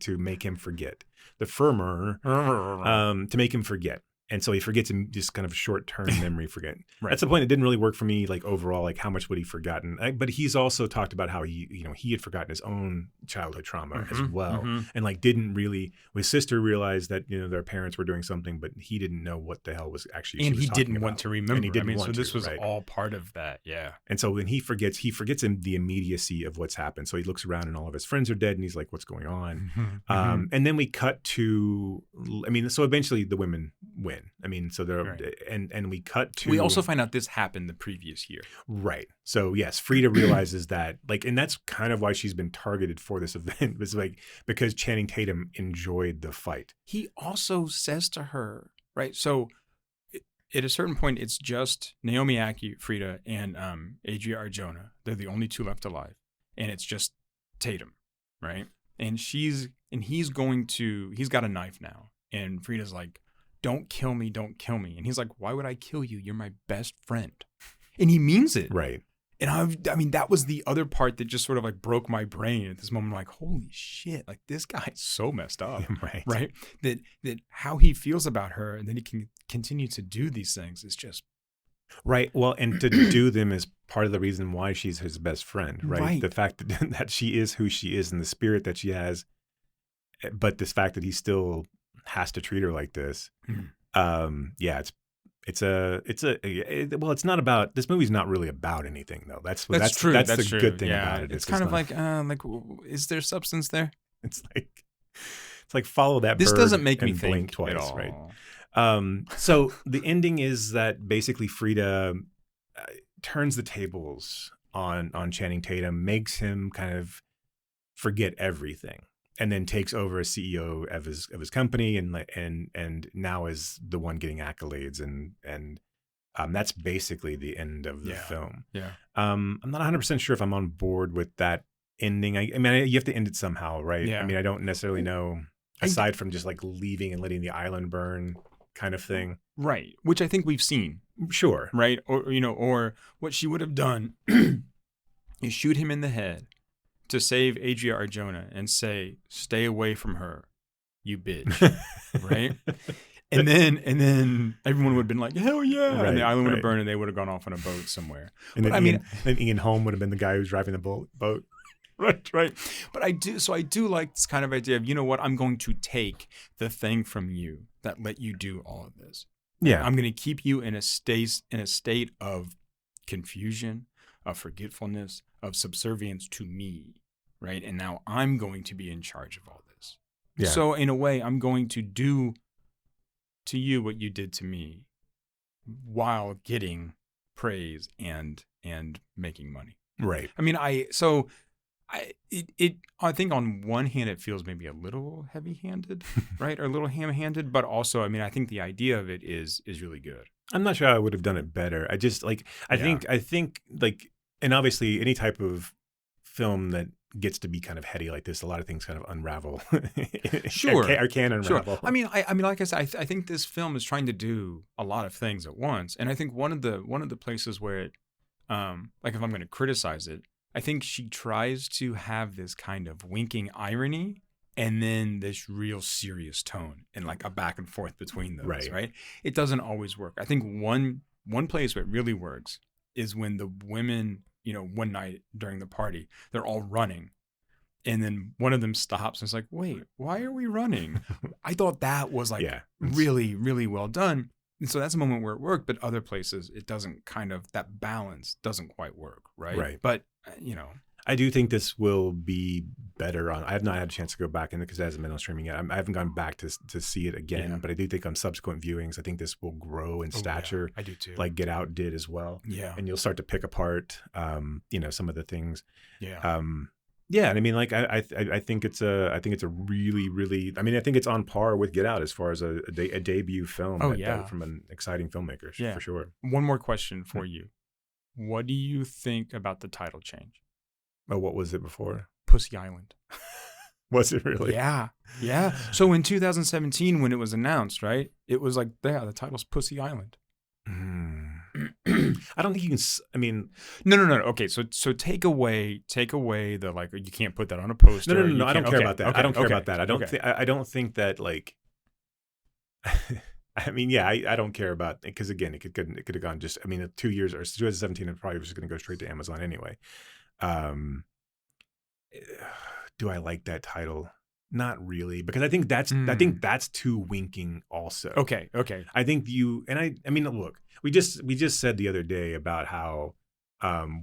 to make him forget. The firmer to make him forget. And so he forgets in just kind of short-term memory forget. Right. That's the point. It didn't really work for me, like overall, like how much would he forgotten? But he's also talked about how he had forgotten his own childhood trauma as well, and like didn't really. His sister realized that their parents were doing something, but he didn't know what the hell was actually. And she was he didn't about. want to remember. And he didn't so want this to, was right? all part of that. Yeah. And so when he forgets in the immediacy of what's happened. So he looks around and all of his friends are dead, and he's like, "What's going on?" And then we cut to. I mean, so eventually the women win. I mean, so they're and we cut to. We also find out this happened the previous year. Right. So yes, Frida realizes that, like, and that's kind of why she's been targeted for this event. Was like because Channing Tatum enjoyed the fight. He also says to her, right? So at a certain point, it's just Naomi Ackie, Frida, and Adria Arjona. They're the only two left alive, and it's just Tatum, right? And he's got a knife now, and Frida's like, "Don't kill me, don't kill me." And he's like, "Why would I kill you? You're my best friend." And he means it. Right. And I mean, that was the other part that just sort of like broke my brain at this moment. I'm like, holy shit, like this guy's so messed up. Right. That how he feels about her and then he can continue to do these things is just. Right. Well, and to do them is part of the reason why she's his best friend, right? The fact that she is who she is and the spirit that she has, but this fact that he still has to treat her like this. Yeah, it's not about, this movie's not really about anything though. That's true. That's the good thing about it. It's kind of like, is there substance there? It's like follow that this bird doesn't make me and think blink twice, at all. Right? So the ending is that basically Frida turns the tables on Channing Tatum, makes him kind of forget everything, and then takes over as CEO of his company, and now is the one getting accolades, and that's basically the end of the film. Yeah. I'm not 100% sure if I'm on board with that ending. I mean, you have to end it somehow, right? Yeah. I mean, I don't necessarily know, aside from just like leaving and letting the island burn kind of thing. Right. Which I think we've seen. Sure. Right. Or what she would have done is shoot him in the head to save Adria Arjona and say, "Stay away from her, you bitch." Right? And then everyone would have been like, "Hell yeah." Right, and the island would have burned and they would have gone off on a boat somewhere. And then Ian Holm would have been the guy who's driving the boat. Right. But I do like this kind of idea of, you know what, I'm going to take the thing from you that let you do all of this. Yeah. I'm going to keep you in a state of confusion, of forgetfulness, of subservience to me, right? And now I'm going to be in charge of all this. Yeah. So in a way, I'm going to do to you what you did to me while getting praise and making money. Right. I mean, I think on one hand it feels maybe a little heavy-handed, right? Or a little ham-handed, but also, I mean, I think the idea of it is really good. I'm not sure I would have done it better. I just like, I think like, and obviously any type of film that gets to be kind of heady like this, a lot of things kind of unravel. Sure. or can unravel. Sure. I mean, like I said, I think this film is trying to do a lot of things at once. And I think one of the places where it, like if I'm going to criticize it, I think she tries to have this kind of winking irony and then this real serious tone and like a back and forth between those, right? It doesn't always work. I think one place where it really works is when the women, one night during the party, they're all running. And then one of them stops and is like, "Wait, why are we running?" I thought that was like really, really well done. And so that's a moment where it worked, but other places it doesn't that balance doesn't quite work, right? Right. But, I do think this will be better on. I have not had a chance to go back in because it hasn't been on streaming yet. I haven't gone back to see it again, but I do think on subsequent viewings, I think this will grow in stature. I do too. Like Get Out did as well. Yeah. And you'll start to pick apart, some of the things. Yeah. Yeah, and I mean, like I think it's a really, really. I mean, I think it's on par with Get Out as far as a debut film. From an exciting filmmaker, for sure. One more question for you: what do you think about the title change? Oh, what was it before? Pussy Island. Was it really? Yeah. So in 2017, when it was announced, right, it was like, the title's Pussy Island. I don't think you can. I mean, no. Okay, so take away the like you can't put that on a poster. No. I don't care about that. I don't care about that. I don't think that like. I mean, yeah, I don't care about, because again, it could have gone just, I mean, 2 years, or 2017, it probably was just going to go straight to Amazon anyway. Do I like that title? Not really, because I think that's too winking also. Okay. I think I mean, look, we just said the other day about how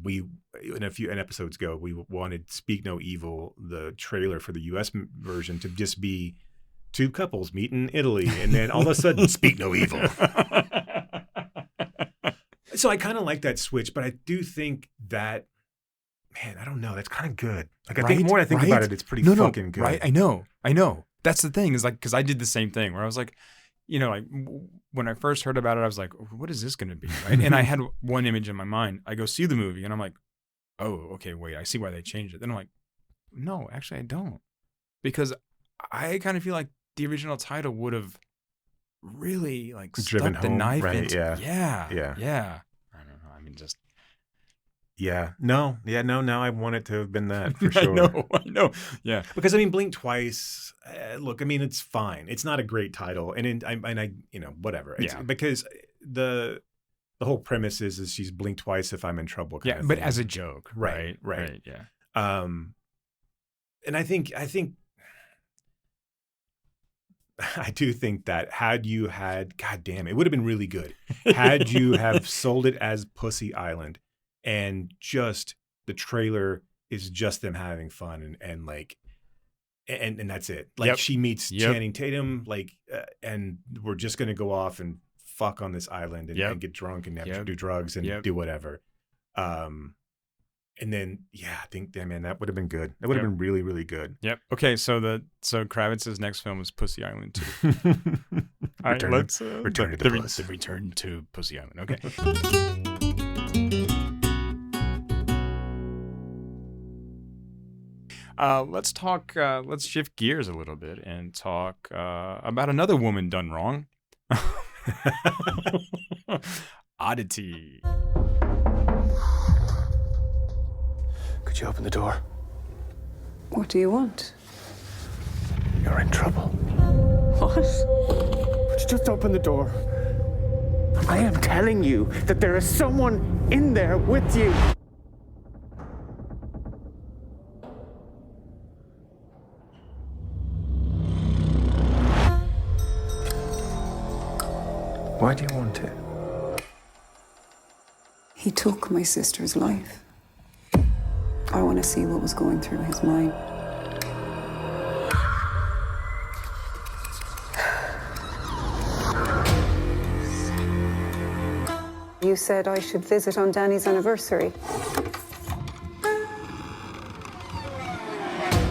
we in episodes ago we wanted Speak No Evil, the trailer for the US version, to just be two couples meet in Italy, and then all of a sudden Speak No Evil. So I kind of like that switch, but I do think that, man, I don't know, that's kind of good. Like, I think the more I think about it, it's pretty fucking good. Right? I know. That's the thing, is like, because I did the same thing where I was like, you know, like when I first heard about it, I was like, what is this going to be? Right? And I had one image in my mind. I go see the movie and I'm like, oh, okay, wait, I see why they changed it. Then I'm like, no, actually I don't. Because I kind of feel like the original title would have really like driven stuck the home, knife right? into, Yeah. I don't know. I mean, just. Yeah. No, I want it to have been that for sure. I know. Yeah. Because I mean, Blink Twice, look, I mean, it's fine. It's not a great title. And I you know, whatever. It's, because the whole premise is she's blink twice if I'm in trouble. Kind of but thing. as a joke. Right. Yeah. And I do think that had you had, God damn, it would have been really good. Had you have sold it as Pussy Island, and just the trailer is just them having fun and like, and that's it. Like she meets Channing Tatum, like, and we're just going to go off and fuck on this island and get drunk and have to do drugs and do whatever. And then, I think, man, that would have been good. That would have been really, really good. Yep. Okay. So Kravitz's next film is Pussy Island 2. All right. Let's return to the Puss. The return to Pussy Island. Okay. Let's talk. Let's shift gears a little bit and talk about another woman done wrong. Oddity. Could you open the door? What do you want? You're in trouble. What? Would you just open the door? I am telling you that there is someone in there with you. Why do you want it? He took my sister's life. I want to see what was going through his mind. You said I should visit on Danny's anniversary.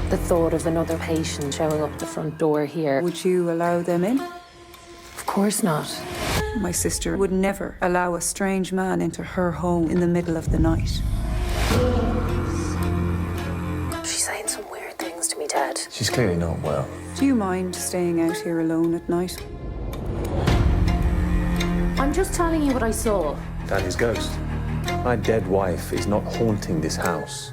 The thought of another patient showing up at the front door here. Would you allow them in? Of course not. My sister would never allow a strange man into her home in the middle of the night. She's saying some weird things to me, Dad. She's clearly not well. Do you mind staying out here alone at night? I'm just telling you what I saw. Danny's ghost. My dead wife is not haunting this house.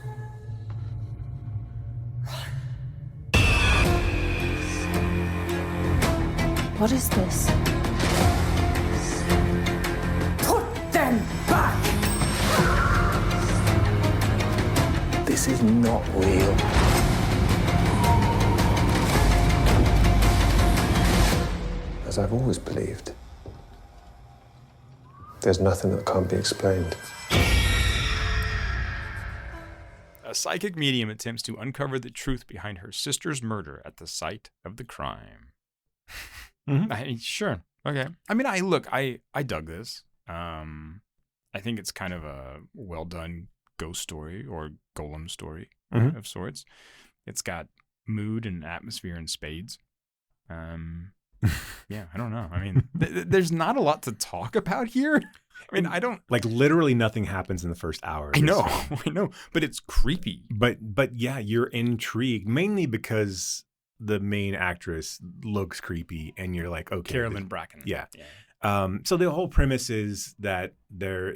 What is this? Put them back! This is not real. As I've always believed, there's nothing that can't be explained. A psychic medium attempts to uncover the truth behind her sister's murder at the site of the crime. Sure. Okay. I mean, I dug this. I think it's kind of a well done ghost story or golem story of sorts. It's got mood and atmosphere in spades. Yeah, I don't know. I mean, there's not a lot to talk about here. I mean, I don't like literally nothing happens in the first hour. I know, but it's creepy. But yeah, you're intrigued mainly because the main actress looks creepy, and you're like, okay, Carolyn Bracken. Yeah. So the whole premise is that there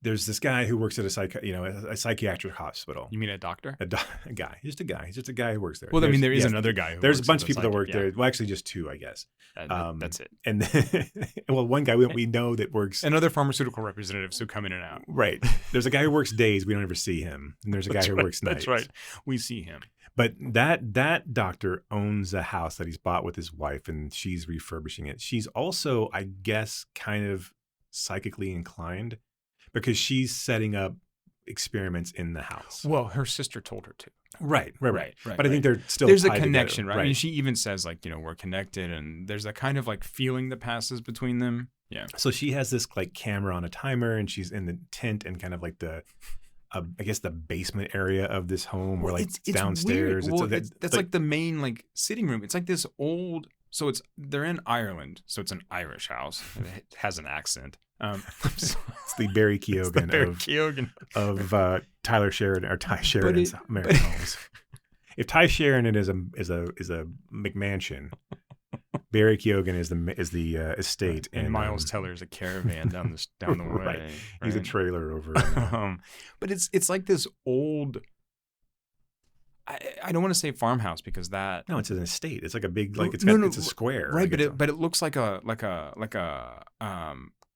there's this guy who works at a psychiatric hospital. You mean a doctor? A guy. He's just a guy. He's just a guy who works there. Well, I mean, there is another guy. There's a bunch of people that work there. Well, actually, just two, I guess. That's it. And then, well, one guy we know that works. And other pharmaceutical representatives who come in and out. Right. There's a guy who works days. We don't ever see him. And there's a guy who works nights. That's right. We see him. But that doctor owns a house that he's bought with his wife, and she's refurbishing it. She's also, I guess, kind of psychically inclined because she's setting up experiments in the house. Well, her sister told her to. Right. But I think they're still there's a tied connection, together. right? I mean, she even says like, we're connected, and there's a kind of like feeling that passes between them. Yeah. So she has this like camera on a timer, and she's in the tent and kind of like the I guess the basement area of this home, where like it's downstairs. Well, that's like the main like sitting room. It's like this old. So they're in Ireland, so it's an Irish house. It has an accent. It's the Barry Keoghan of Tyler Sheridan or Ty Sheridan's American Homes. If Ty Sheridan is a McMansion, Barry Keoghan is the estate, and Miles Teller is a caravan down the way. Right. He's a trailer over. But it's like this old. I don't want to say farmhouse because that. No, it's an estate. It's like a big it's a square. Right, but it looks like a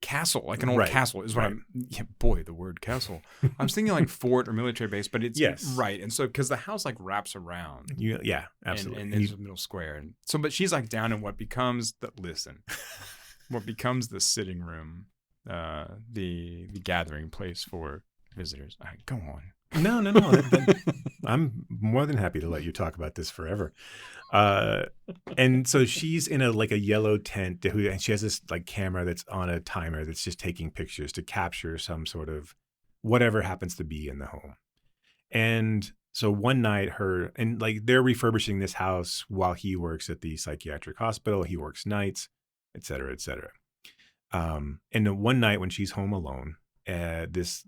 castle, like an old castle is what I'm. Yeah, boy, the word castle. I was thinking like fort or military base, but it's right. And so because the house like wraps around. Yeah, absolutely. And there's a middle square, and so but she's like down in what becomes the sitting room, the gathering place for visitors. All right, go on. No. I'm more than happy to let you talk about this forever. And so she's in a yellow tent, and she has this like camera that's on a timer that's just taking pictures to capture some sort of whatever happens to be in the home. And so one night they're refurbishing this house while he works at the psychiatric hospital. He works nights, et cetera, et cetera. And then one night when she's home alone, this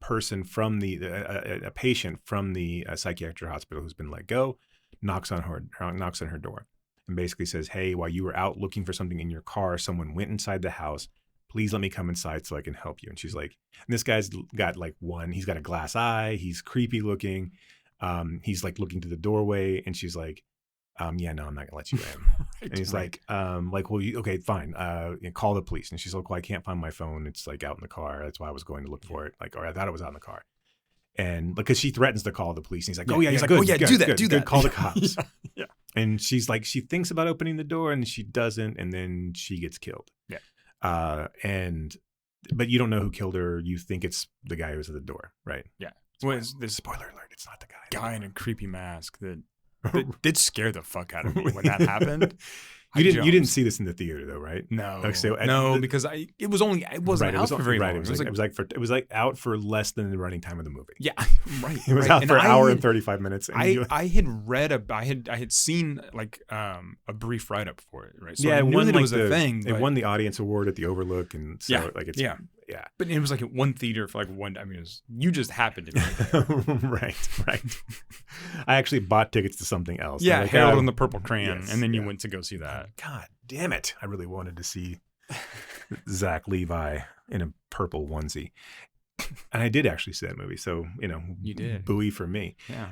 person from a patient from the psychiatric hospital who's been let go knocks on her door and basically says, "Hey, while you were out looking for something in your car, someone went inside the house. Please let me come inside so I can help you." And she's like, and this guy's got he's got a glass eye. He's creepy looking. He's like looking to the doorway, and she's like, yeah, no, I'm not gonna let you in. And he's like, well, okay, fine. Call the police. And she's like, well, I can't find my phone. It's like out in the car. That's why I was going to look for it. Or I thought it was out in the car. And because she threatens to call the police, and he's like, oh yeah, he's like, good, do that. Call the cops. Yeah. And she's like, she thinks about opening the door, and she doesn't, and then she gets killed. Yeah. But you don't know who killed her. You think it's the guy who was at the door, right? Yeah. Well, spoiler alert, it's not the guy. Guy in a creepy mask that did scare the fuck out of me when that happened. You didn't see this in the theater though, right? No, because it wasn't out for very long. It was like out for less than the running time of the movie. Yeah, right. It was out for an hour and 35 minutes. I had seen like a brief write up for it, right? So yeah, I knew that it was a thing. It won the audience award at the Overlook, and so yeah. But it was like at one theater for like one. I mean, you just happened to be there. right. I actually bought tickets to something else. Yeah, like, Harold and the Purple Crayon, and then you went to go see that. God damn it! I really wanted to see Zach Levi in a purple onesie, and I did actually see that movie. So you did. Buoy for me. Yeah.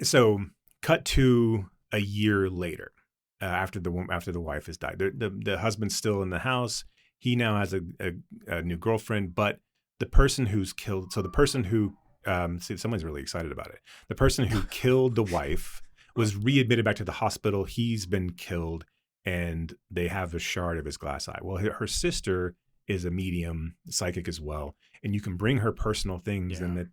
So cut to a year later, after the wife has died. The husband's still in the house. He now has a new girlfriend, but the person who's killed. So the person who someone's really excited about it. The person who killed the wife was readmitted back to the hospital. He's been killed, and they have a shard of his glass eye. Well, her sister is a medium, psychic as well, and you can bring her personal things, and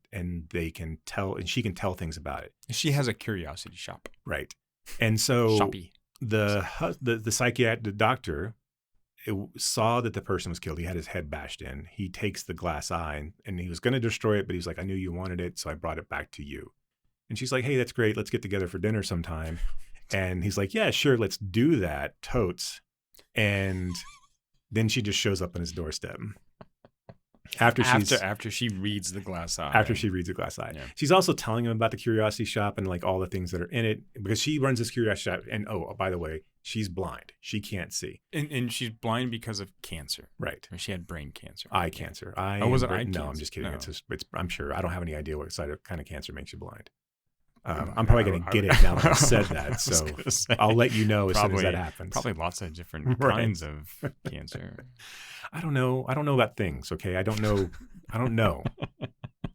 they can tell, and she can tell things about it. She has a curiosity shop, right? And so Shoppy. The doctor saw that the person was killed. He had his head bashed in. He takes the glass eye, and he was going to destroy it, but he's like, I knew you wanted it, so I brought it back to you. And she's like, hey, that's great. Let's get together for dinner sometime. And he's like, yeah, sure, let's do that, totes. And then she just shows up on his doorstep. After she reads the glass eye. After she reads the glass eye. Yeah. She's also telling him about the curiosity shop and like all the things that are in it because she runs this curiosity shop. And by the way, she's blind. She can't see. And she's blind because of cancer. Right. Or she had brain cancer. Eye cancer. Was it eye cancer? No, I'm just kidding. No. I'm sure. I don't have any idea what kind of cancer makes you blind. I'm probably going to get it now that I said that. So I'll let you know as soon as that happens. Probably lots of different kinds of cancer. I don't know about things, okay? I don't know.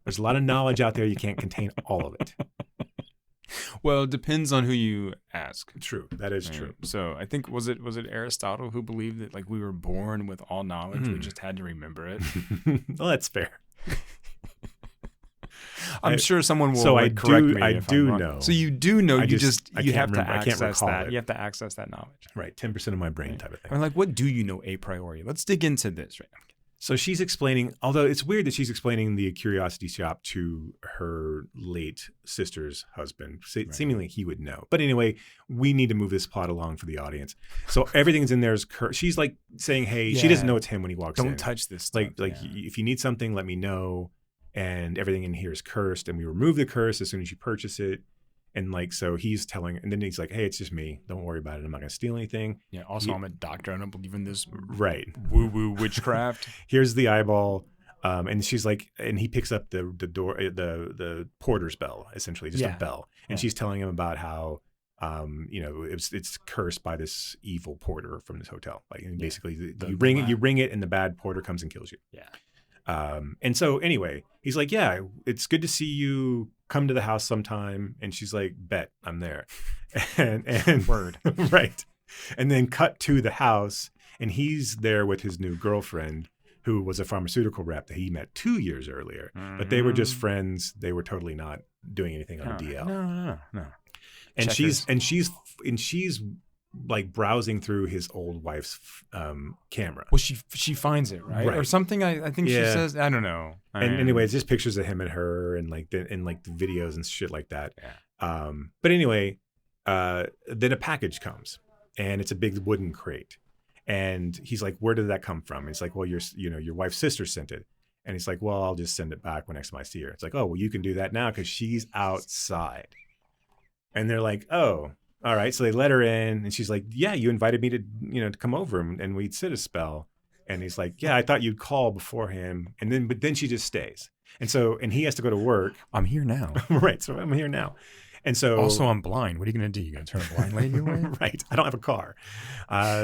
There's a lot of knowledge out there. You can't contain all of it. Well, it depends on who you ask. True. That is true. So I think, was it Aristotle who believed that like we were born with all knowledge? We just had to remember it. Well, that's fair. I'm sure someone will correct me. I do know. So you do know. You have to access that. You have to access that knowledge. Right. 10% of my brain type of thing. Or like, what do you know a priori? Let's dig into this right now. So she's explaining, although it's weird that she's explaining the curiosity shop to her late sister's husband. Seemingly he would know. But anyway, we need to move this plot along for the audience. So everything's in there is she's like saying, hey, she doesn't know it's him when he walks in. Don't touch this stuff. If you need something, let me know. And everything in here is cursed. And we remove the curse as soon as you purchase it. And like, so he's telling, and then he's like, hey, it's just me. Don't worry about it. I'm not going to steal anything. Yeah. Also, I'm a doctor. I don't believe in this woo witchcraft. Here's the eyeball. And she's like, and he picks up the door, the porter's bell, essentially, just a bell. And she's telling him about how, it's cursed by this evil porter from this hotel. Like, and basically, you ring it, and the bad porter comes and kills you. Yeah. And so anyway, he's like, yeah, it's good to see you. Come to the house sometime. And she's like, bet, I'm there. And word. Right. And then cut to the house, and he's there with his new girlfriend, who was a pharmaceutical rep that he met 2 years earlier. Mm-hmm. But they were just friends. They were totally not doing anything on the DL. No. And she's like browsing through his old wife's camera. Well, she finds it, right? Or something. I think she says. I don't know. And anyway, it's just pictures of him and her, and like the videos and shit like that. Yeah. But anyway, then a package comes, and it's a big wooden crate, and he's like, "Where did that come from?" And it's like, "Well, your wife's sister sent it." And he's like, "Well, I'll just send it back when next time I see her." It's like, "Oh, well, you can do that now because she's outside." And they're like, "Oh. All right." So they let her in, and she's like, "Yeah, you invited me to come over and we'd sit a spell." And he's like, "Yeah, I thought you'd call beforehand." But then she just stays. And he has to go to work. I'm here now. Right. So I'm here now. And so also I'm blind. What are you going to do? You going to turn a blind lady away? Right. I don't have a car.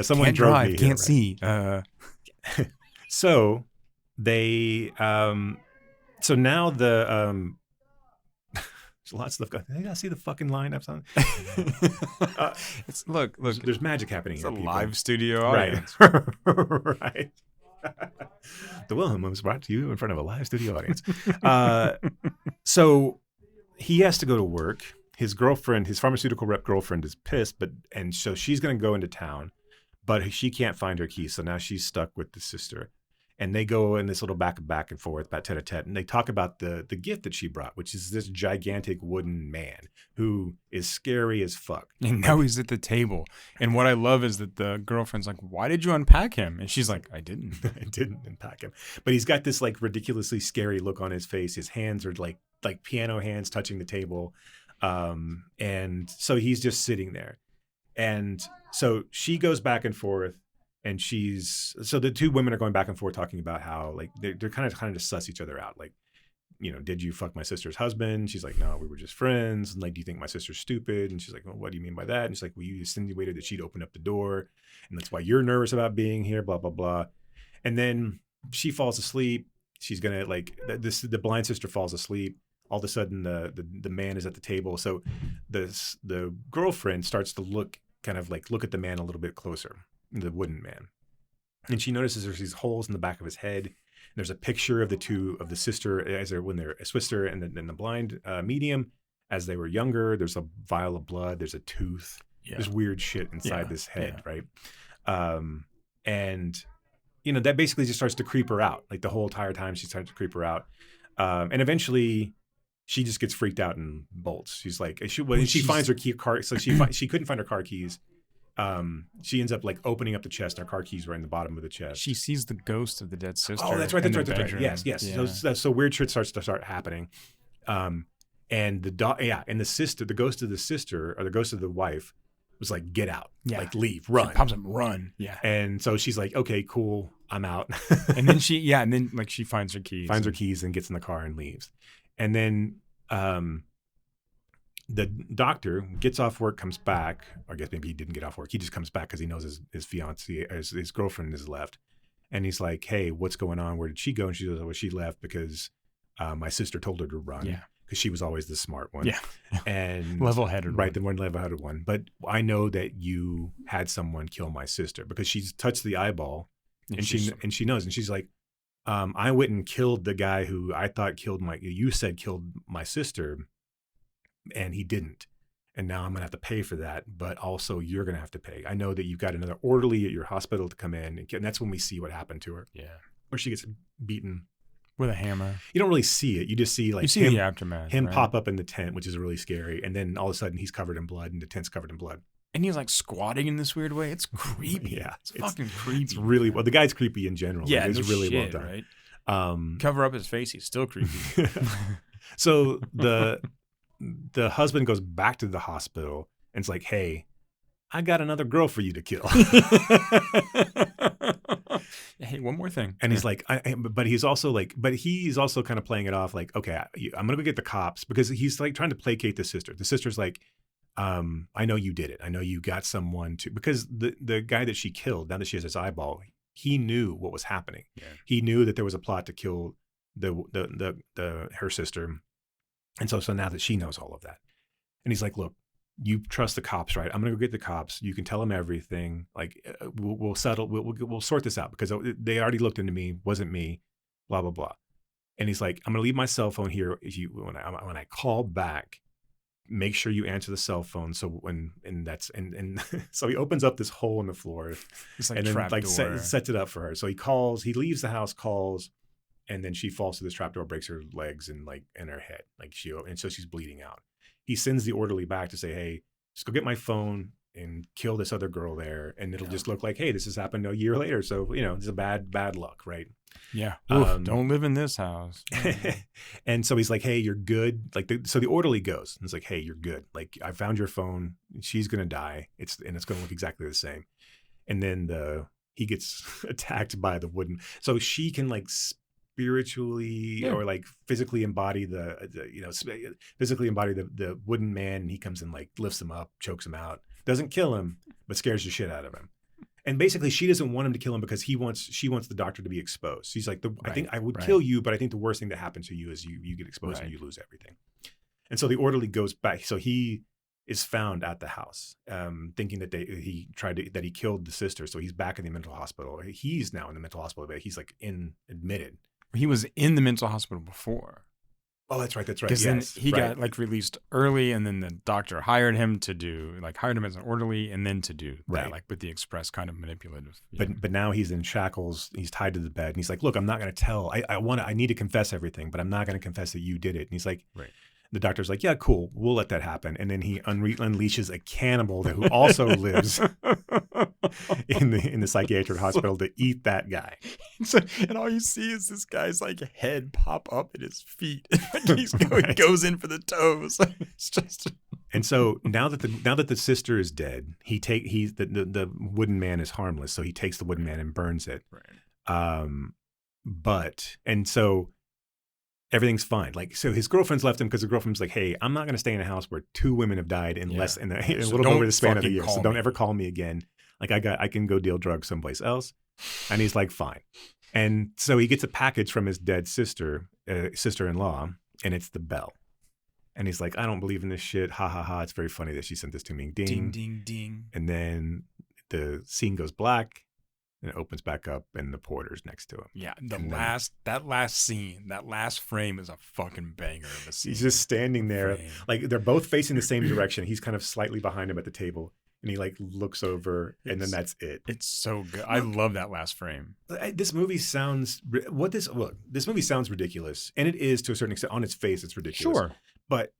Someone can't drove drive, me can't here, right? See. So they, so now the, there's a lot of stuff going. You gotta see the fucking lineups on. It's look. There's magic happening. It's here, a people. live studio audience, right? The Wilhelm was brought to you in front of a live studio audience. So he has to go to work. His girlfriend, his pharmaceutical rep girlfriend, is pissed, and so she's going to go into town, but she can't find her keys. So now she's stuck with the sister. And they go in this little back and forth, about tete-a-tete, and they talk about the gift that she brought, which is this gigantic wooden man who is scary as fuck. And now he's at the table. And what I love is that the girlfriend's like, "Why did you unpack him?" And she's like, "I didn't. I didn't unpack him." But he's got this like ridiculously scary look on his face. His hands are like piano hands touching the table. And so he's just sitting there. And so she goes back and forth. And so the two women are going back and forth talking about how like they're kind of to suss each other out. Like, did you fuck my sister's husband? She's like, no, we were just friends. And like, do you think my sister's stupid? And she's like, well, what do you mean by that? And she's like, well, you insinuated that she'd open up the door, and that's why you're nervous about being here. Blah blah blah. And then she falls asleep. She's gonna the blind sister falls asleep. All of a sudden, the man is at the table. So the girlfriend starts to look at the man a little bit closer. The wooden man, and she notices there's these holes in the back of his head. And there's a picture of the sister when they're a sister and the blind medium as they were younger. There's a vial of blood. There's a tooth. Yeah. There's weird shit inside this head, right? And that basically just starts to creep her out. Like the whole entire time, she starts to creep her out, and eventually she just gets freaked out and bolts. She's like, she finds her car. So she couldn't find her car keys. she ends up like opening up the chest. Her car keys were in the bottom of the chest. She sees the ghost of the dead sister. Oh, that's right. That's right. Yes. Yeah. So weird shit starts to start happening. And and the sister, the ghost of the sister or the ghost of the wife was like, get out, like leave, run. She pops up, run. Yeah. And so she's like, okay, cool, I'm out. and then she finds her keys. And gets in the car and leaves. And then the doctor gets off work, comes back. Or I guess maybe he didn't get off work. He just comes back because he knows his fiance, his girlfriend is left. And he's like, hey, what's going on? Where did she go? And she goes, well, she left because my sister told her to run. Yeah. Because she was always the smart one. Yeah. And level-headed. Right, the one level-headed one. But I know that you had someone kill my sister because she's touched the eyeball and she knows. And she's like, I went and killed the guy who I thought killed my sister, and he didn't. And now I'm going to have to pay for that, but also you're going to have to pay. I know that you've got another orderly at your hospital to come in. And that's when we see what happened to her. Yeah. Where she gets beaten. With a hammer. You don't really see it. You just see like the aftermath. Him pop up in the tent, which is really scary. And then all of a sudden he's covered in blood and the tent's covered in blood. And he's like squatting in this weird way. It's creepy. Yeah. It's fucking creepy. It's really well. The guy's creepy in general. Yeah. It's really well shit, done. Right? Cover up his face. He's still creepy. So the husband goes back to the hospital and it's like, hey, I got another girl for you to kill. Hey, one more thing. And he's like, but he's also kind of playing it off like, okay, I'm going to go get the cops because he's like trying to placate the sister. The sister's like, I know you did it. I know you got someone to, because the guy that she killed, now that she has his eyeball, he knew what was happening. Yeah. He knew that there was a plot to kill her sister. And so now that she knows all of that. And he's like, look, you trust the cops, right? I'm going to go get the cops. You can tell them everything. Like we'll settle. We'll sort this out because they already looked into me. Wasn't me. Blah blah blah. And he's like, I'm going to leave my cell phone here. When I call back, make sure you answer the cell phone. So so he opens up this hole in the floor, it's like and then sets it up for her. So he calls. He leaves the house, calls, and then she falls through this trapdoor, breaks her legs and her head, and so she's bleeding out. He sends the orderly back to say, hey, just go get my phone and kill this other girl there. And it'll just look like, hey, this has happened a year later. So, it's a bad luck, right? Yeah. Don't live in this house. And so he's like, hey, you're good. So the orderly goes and it's like, hey, you're good. Like, I found your phone. She's going to die. It's going to look exactly the same. And then he gets attacked by the wooden. So she can spiritually or physically embody the wooden man, and he comes and lifts him up, chokes him out, doesn't kill him, but scares the shit out of him. And basically she doesn't want him to kill him because she wants the doctor to be exposed. She's like, I think I would kill you, but I think the worst thing that happens to you is you get exposed and you lose everything. And so the orderly goes back. So he is found at the house, thinking that he killed the sister. So he's back in the mental hospital. He's now in the mental hospital, but he's admitted. He was in the mental hospital before. Oh, that's right. Because then he got released early, and then the doctor hired him as an orderly, and then to do that, with the express kind of manipulative. But now he's in shackles. He's tied to the bed, and he's like, "Look, I'm not going to tell. I need to confess everything, but I'm not going to confess that you did it." And he's like, right. The doctor's like, yeah, cool. We'll let that happen. And then he unleashes a cannibal who also lives in the psychiatric hospital to eat that guy. And all you see is this guy's head pop up at his feet. He goes in for the toes. It's just. And so now that the sister is dead, the wooden man is harmless. So he takes the wooden man and burns it. Right. So everything's fine. So his girlfriend's left him because the girlfriend's like, hey, I'm not going to stay in a house where 2 women have died in a little over the span of a year. So don't ever call me again. I can go deal drugs someplace else. And he's like, fine. And so he gets a package from his dead sister-in-law, and it's the bell. And he's like, I don't believe in this shit. Ha ha ha. It's very funny that she sent this to me. Ding. Ding, ding, ding. And then the scene goes black. And it opens back up, and the porter's next to him. Yeah, that last scene, that last frame is a fucking banger of a scene. He's just standing there, they're both facing the same direction. He's kind of slightly behind him at the table, and he looks over, and then that's it. It's so good. I love that last frame. This movie sounds ridiculous, and it is to a certain extent. On its face, it's ridiculous. Sure, but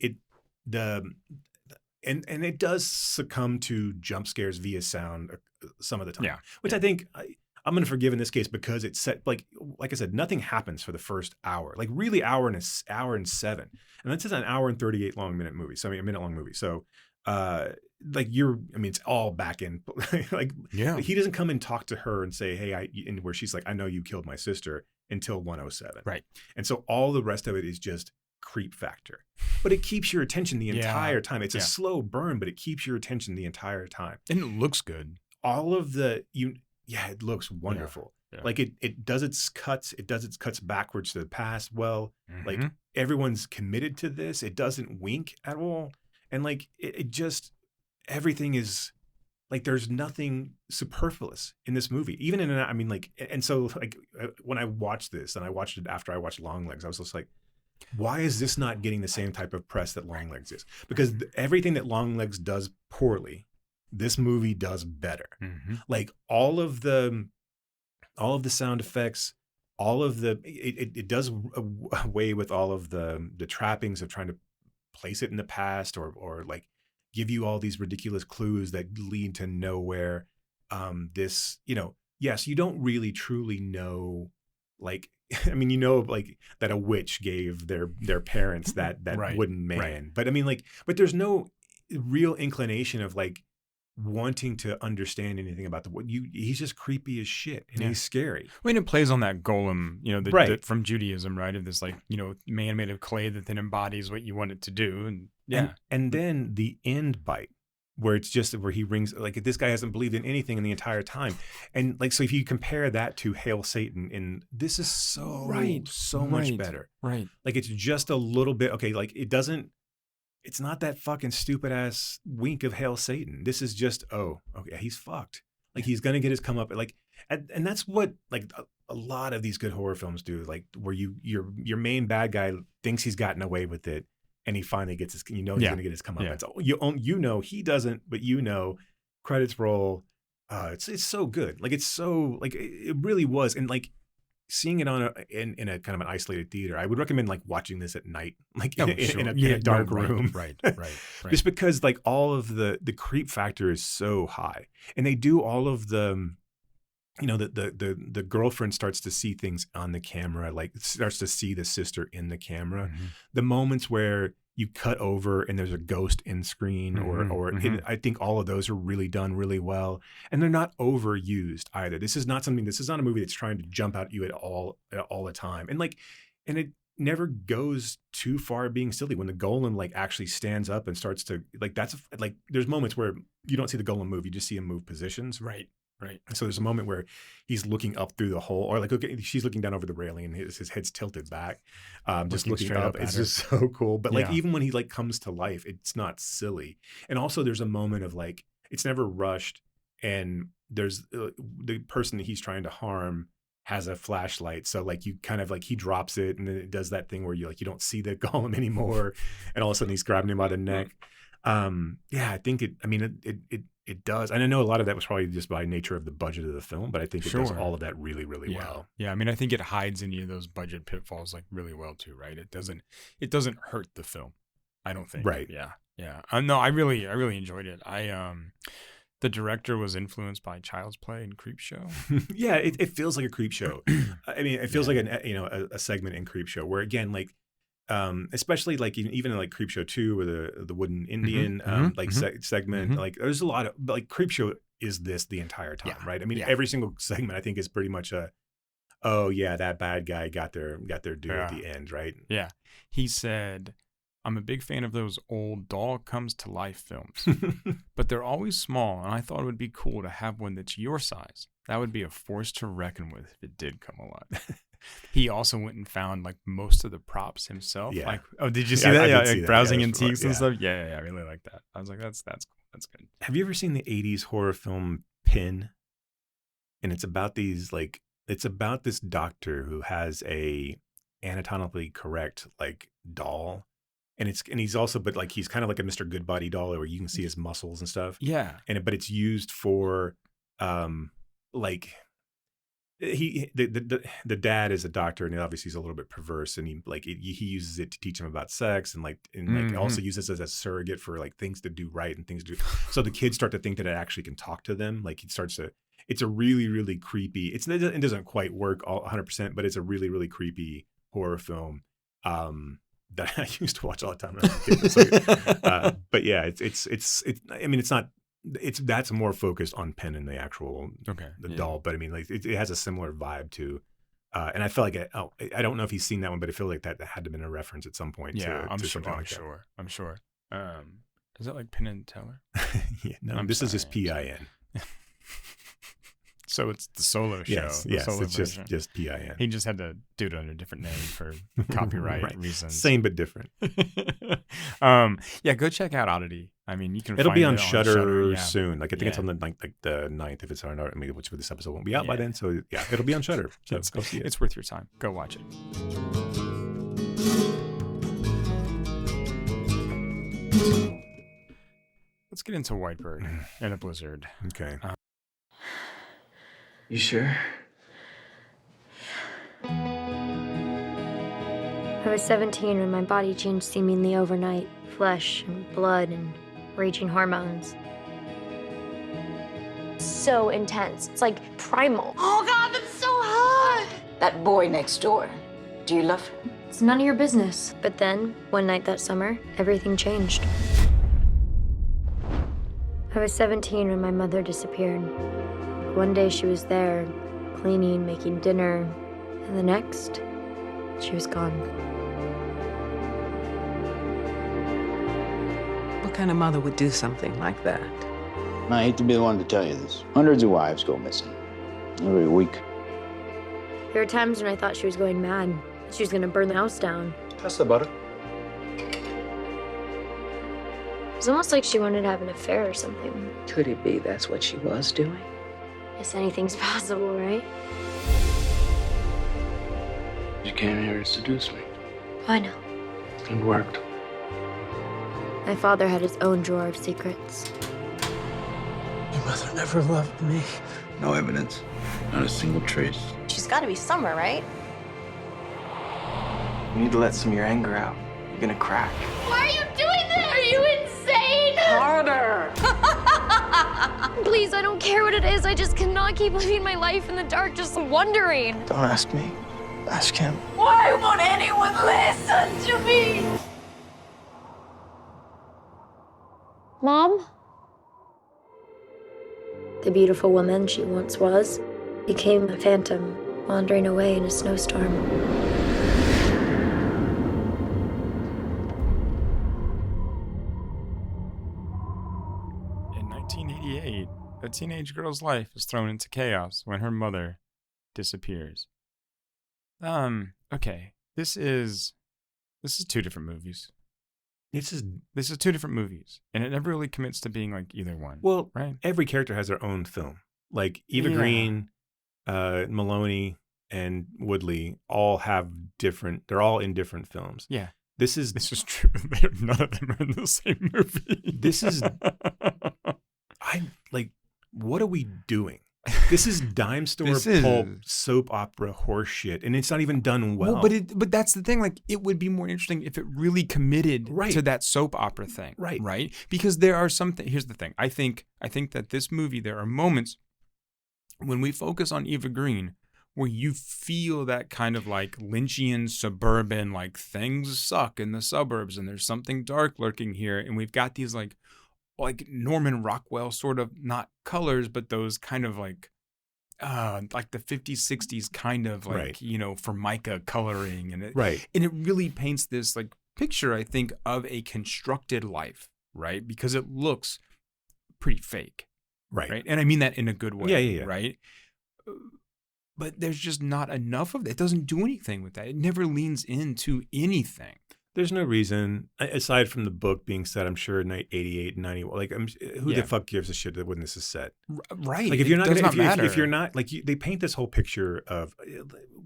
and it does succumb to jump scares via sound some of the time. Yeah. Which I think I'm going to forgive in this case because it's set like I said, nothing happens for the first hour, like really hour and 7, and that's just an hour and 38 minute movie. So I mean, a minute long movie. So like it's all back in like he doesn't come and talk to her and say, hey, and where she's like, I know you killed my sister until 107. Right. And so all the rest of it is just creep factor, but it keeps your attention the entire time. It's a slow burn, but it keeps your attention the entire time. And it looks good. All of it looks wonderful. Yeah. Like it does its cuts backwards to the past. Well, like everyone's committed to this. It doesn't wink at all. And like it just, everything is like, there's nothing superfluous in this movie, even and so like when I watched this, and I watched it after I watched Longlegs, I was just like, why is this not getting the same type of press that Longlegs is? Because everything that Longlegs does poorly, this movie does better. Like all of the sound effects, it does away with all of the trappings of trying to place it in the past or like give you all these ridiculous clues that lead to nowhere. Yes, you don't really truly know, like, I mean, like that a witch gave their parents that wooden man, but I mean, like, but there's no real inclination of like wanting to understand anything about he's just creepy as shit, and he's scary. I mean, it plays on that golem, the from Judaism, right? Of this like, man made of clay that then embodies what you want it to do. And then the end bite where it's just where he rings, like this guy hasn't believed in anything in the entire time. And like, so if you compare that to Hail Satan, and this is so much better. Right. Like it's just a little bit, okay, like it's not that fucking stupid ass wink of Hail Satan. This is just, okay, he's fucked. Like he's gonna get his come up. Like, and that's what like a lot of these good horror films do. Like where your main bad guy thinks he's gotten away with it, and he finally gets his, he's gonna get his come up. And so he doesn't, but credits roll. It's so good. Like it's so like it really was, and like seeing it in a kind of an isolated theater, I would recommend like watching this at night, like in a dark room. Right. Just because like all of the creep factor is so high, and they do all of the, the girlfriend starts to see things on the camera, like starts to see the sister in the camera. The moments where you cut over and there's a ghost in screen, I think all of those are really done really well, and they're not overused either. This is not a movie that's trying to jump out at you at all the time, and it never goes too far being silly. When the golem like actually stands up and starts to like, there's moments where you don't see the golem move, you just see him move positions. Right. So there's a moment where he's looking up through the hole, or like, okay, she's looking down over the railing and his head's tilted back, just looking up. It's just so cool. But like, even when he like comes to life, it's not silly. And also there's a moment of like, it's never rushed. And there's the person that he's trying to harm has a flashlight. So like you kind of like, he drops it and then it does that thing where you don't see the golem anymore. And all of a sudden he's grabbing him by the neck. I think it does. And I know a lot of that was probably just by nature of the budget of the film, but I think it does all of that really, really well. Yeah. I mean, I think it hides any of those budget pitfalls like really well too, right? It doesn't hurt the film, I don't think. Right. Yeah. No, I really enjoyed it. The director was influenced by Child's Play and Creepshow. Yeah, it feels like a Creepshow. I mean, it feels like a segment in Creepshow where, again, like, especially like even in like Creepshow 2 or the wooden Indian segment, like there's a lot of like Creepshow is this the entire time, right? I mean, every single segment I think is pretty much that bad guy got their due at the end, right? Yeah, he said, I'm a big fan of those old doll comes to life films, but they're always small, and I thought it would be cool to have one that's your size. That would be a force to reckon with if it did come alive. He also went and found like most of the props himself. Yeah. Like, did you see that? Yeah, like browsing antiques and stuff. Yeah, I really like that. I was like, that's cool. That's good. Have you ever seen the 80s horror film Pin? And it's about this doctor who has a anatomically correct like doll. And he's also, but like he's kind of like a Mr. Goodbody doll where you can see his muscles and stuff. Yeah. But it's used for like the dad is a doctor, and obviously he's a little bit perverse, and he uses it to teach him about sex, and also uses it as a surrogate for like things to do right and things to do. So the kids start to think that it actually can talk to them. Like it's a really, really creepy. It doesn't quite work 100%, but it's a really, really creepy horror film that I used to watch all the time when I was a kid. But yeah, it's. I mean, it's not. That's more focused on Penn and the actual doll, but I mean, like it has a similar vibe to, and I feel like I don't know if he's seen that one, but I feel like that had to have been a reference at some point. Yeah, I'm sure. Is that like Penn and Teller? Yeah, no, this is just PIN. So it's the solo show. Yes, it's just PIN. He just had to do it under a different name for copyright reasons. Same but different. Yeah, go check out Oddity. I mean, you can. It'll find be on it Shudder soon. Like I think it's on the 9th if it's on. I mean, which this episode won't be out by then. So yeah, it'll be on Shudder. So go see it. It's worth your time. Go watch it. Let's get into Whitebird and a Blizzard. Okay. You sure? I was 17 when my body changed seemingly overnight. Flesh and blood and raging hormones. So intense. It's like primal. Oh God, that's so hot! That boy next door, do you love him? It's none of your business. But then, one night that summer, everything changed. I was 17 when my mother disappeared. One day she was there, cleaning, making dinner, and the next, she was gone. What kind of mother would do something like that? I hate to be the one to tell you this. Hundreds of wives go missing every week. There were times when I thought she was going mad. She was gonna burn the house down. That's the butter. It was almost like she wanted to have an affair or something. Could it be that's what she was doing? Guess anything's possible, right? You came here to seduce me. I know. It worked. My father had his own drawer of secrets. Your mother never loved me. No evidence. Not a single trace. She's got to be somewhere, right? You need to let some of your anger out. You're gonna crack. Why are you doing this? Are you insane? Harder! Please, I don't care what it is. I just cannot keep living my life in the dark, just wondering. Don't ask me. Ask him. Why won't anyone listen to me? Mom? The beautiful woman she once was became a phantom, wandering away in a snowstorm. In 1988, a teenage girl's life is thrown into chaos when her mother disappears. Okay. This is two different movies. This is two different movies, and it never really commits to being like either one. Well, right? Every character has their own film. Like Eva Green, Maloney, and Woodley all have different. They're all in different films. Yeah, this is true. None of them are in the same movie. This is. What are we doing? This is dime store pulp soap opera horse shit, and it's not even done well. But that's the thing. Like, it would be more interesting if it really committed to that soap opera thing, right? Because there are some things. Here's the thing. I think that this movie, there are moments when we focus on Eva Green where you feel that kind of like Lynchian suburban, like things suck in the suburbs, and there's something dark lurking here, and we've got these like Norman Rockwell sort of, not colors, but those kind of like the 50s, 60s kind of like, Formica coloring. And it really paints this like picture, I think, of a constructed life, right? Because it looks pretty fake. Right. And I mean that in a good way. Yeah. Right. But there's just not enough of it. It doesn't do anything with that. It never leans into anything. There's no reason, aside from the book being set, I'm sure, in 88 and 91. Like, who the fuck gives a shit that when this is set? Right. Like, if you're not, if you're not, like, they paint this whole picture of,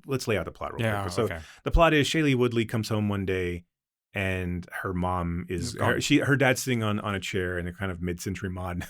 let's lay out the plot real quick. So the plot is Shailene Woodley comes home one day, and her mom is, her dad's sitting on a chair in a kind of mid-century mod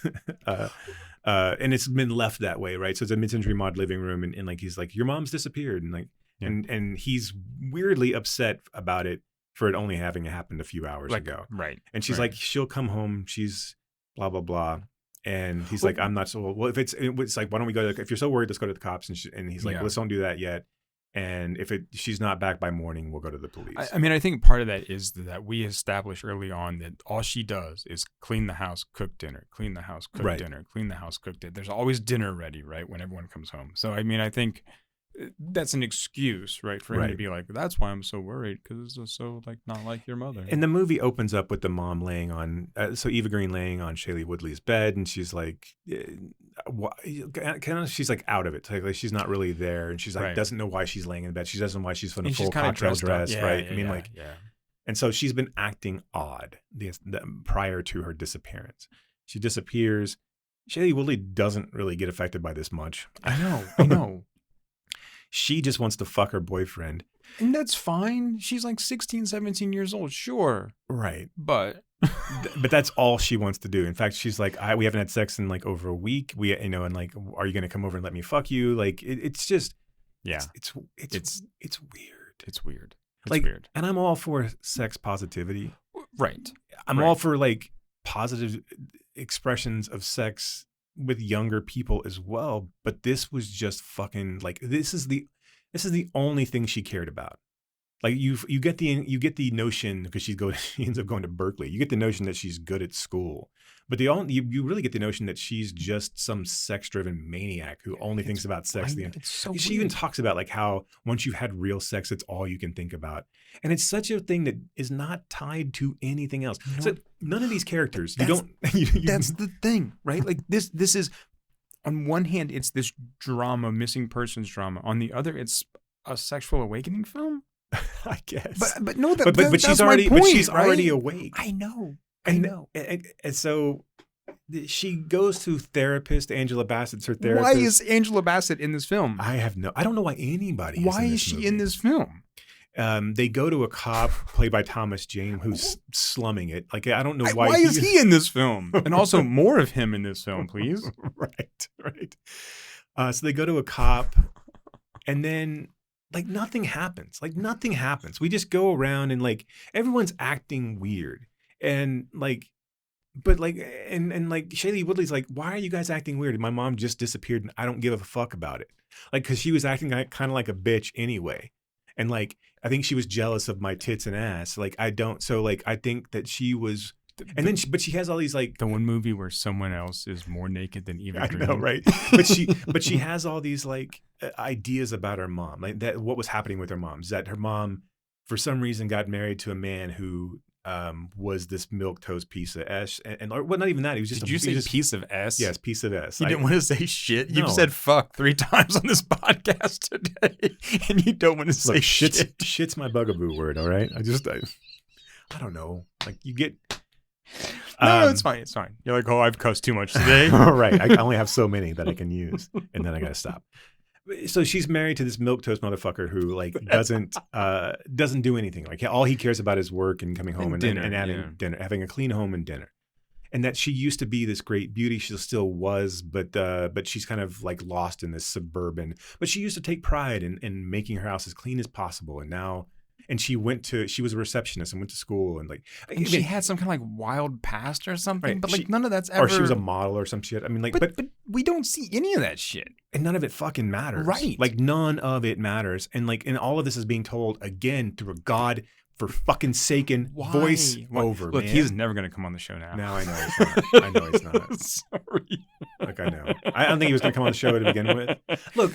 And it's been left that way, right? So it's a mid-century mod living room, and like he's like, your mom's disappeared, and like, and he's weirdly upset about it for it only having happened a few hours ago, right? And she's like, she'll come home, she's blah blah blah, and he's like, I'm not so well. If it's like, why don't we go? If you're so worried, let's go to the cops. And he's like, let's don't do that yet. And if she's not back by morning, we'll go to the police. I mean, I think part of that is that we establish early on that all she does is clean the house, cook dinner, clean the house, cook dinner, clean the house, cook dinner. There's always dinner ready, right, when everyone comes home. So, I mean, I think that's an excuse, right, for him to be like, that's why I'm so worried, because it's so like not like your mother. And the movie opens up with the mom laying on, so Eva Green laying on Shailene Woodley's bed, and she's like, she's like out of it. Like she's not really there, and she's like doesn't know why she's laying in bed. She doesn't know why she's in a full cocktail dress, right? I mean, and so she's been acting odd prior to her disappearance. She disappears. Shailene Woodley doesn't really get affected by this much. I know. She just wants to fuck her boyfriend. And that's fine. She's like 16, 17 years old. Sure. Right. But that's all she wants to do. In fact, she's like, we haven't had sex in like over a week. And like, are you going to come over and let me fuck you? Like, it's just, it's weird. It's weird. It's like, weird. And I'm all for sex positivity. Right. I'm all for like positive expressions of sex with younger people as well, but this was just fucking like, this is the only thing she cared about. Like you get the notion, because she ends up going to Berkeley. You get the notion that she's good at school, but you really get the notion that she's just some sex-driven maniac who only thinks about sex. She even talks about like how once you've had real sex, it's all you can think about, and it's such a thing that is not tied to anything else. No, so none of these characters, that's the thing, right? Like this is, on one hand, it's this drama, missing persons drama. On the other, it's a sexual awakening film. I guess, but no, but she's already awake. I know. And so she goes to therapist. Angela Bassett's her therapist. Why is Angela Bassett in this film? I don't know why anybody. Why is she in this film? They go to a cop played by Thomas Jane who's slumming it. Like, I don't know why. Why is he in this film? And also more of him in this film, please. Right. So they go to a cop, and then like nothing happens. We just go around and like everyone's acting weird, and like, but like, and like Shailene Woodley's like, why are you guys acting weird? My mom just disappeared, and I don't give a fuck about it. Like, because she was acting kind of like a bitch anyway. And like, I think she was jealous of my tits and ass. Like, I don't. So like, I think that she was. And then, but she has all these like the one movie where someone else is more naked than Eva Green. I know, right? but she has all these like ideas about her mom, like that. What was happening with her mom is that her mom, for some reason, got married to a man who was this milquetoast piece of S, and well, not even that. He was just. Did you say piece of S? Yes, piece of S. You didn't want to say shit. You've said fuck 3 times on this podcast today, and you don't want to say shit. Shit's my bugaboo word. All right, I don't know. Like you get. No, it's fine. It's fine. You're like, oh, I've cussed too much today. Right. I only have so many that I can use, and then I gotta stop. So she's married to this milquetoast motherfucker who like doesn't do anything. Like all he cares about is work and coming home and having dinner, having a clean home and dinner. And that she used to be this great beauty, she still was, but she's kind of like lost in this suburban. But she used to take pride in making her house as clean as possible, and now. And she was a receptionist and went to school and like. She had some kind of like wild past or something, right. But like none of that's ever. Or she was a model or some shit. I mean, like, but we don't see any of that shit, and none of it fucking matters, right? Like none of it matters, and like, and all of this is being told again through a God for fucking saken voice over. Look, man. he's never gonna come on the show now. No, I know he's not. Sorry. Like I know. I don't think he was gonna come on the show to begin with. Look,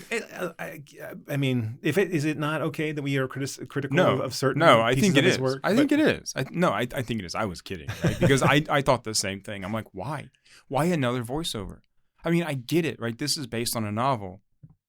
I mean, is it not okay that we are critical of certain? No, I think it is. Work, I think it is. I think it is. I was kidding, right? Because I thought the same thing. I'm like, why? Why another voiceover? I mean, I get it, right? This is based on a novel,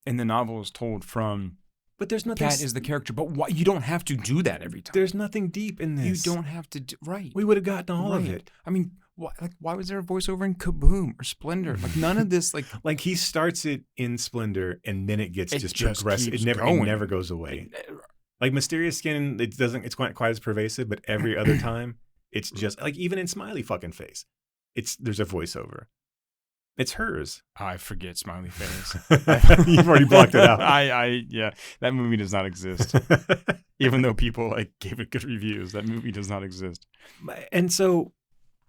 and the novel is told from. But there's nothing. Kat is the character, but why, you don't have to do that every time. There's nothing deep in this. You don't have to do right. We would have gotten all of it. I mean, why was there a voiceover in Kaboom or Splendor? Like none of this. Like he starts it in Splendor, and then it gets just progressive. It never goes away. Like Mysterious Skin, it's quite as pervasive, but every other time, it's just like even in Smiley fucking Face, there's a voiceover. It's hers. I forget smiley face. You've already blocked it out. Yeah, that movie does not exist. Even though people like gave it good reviews, that movie does not exist. And so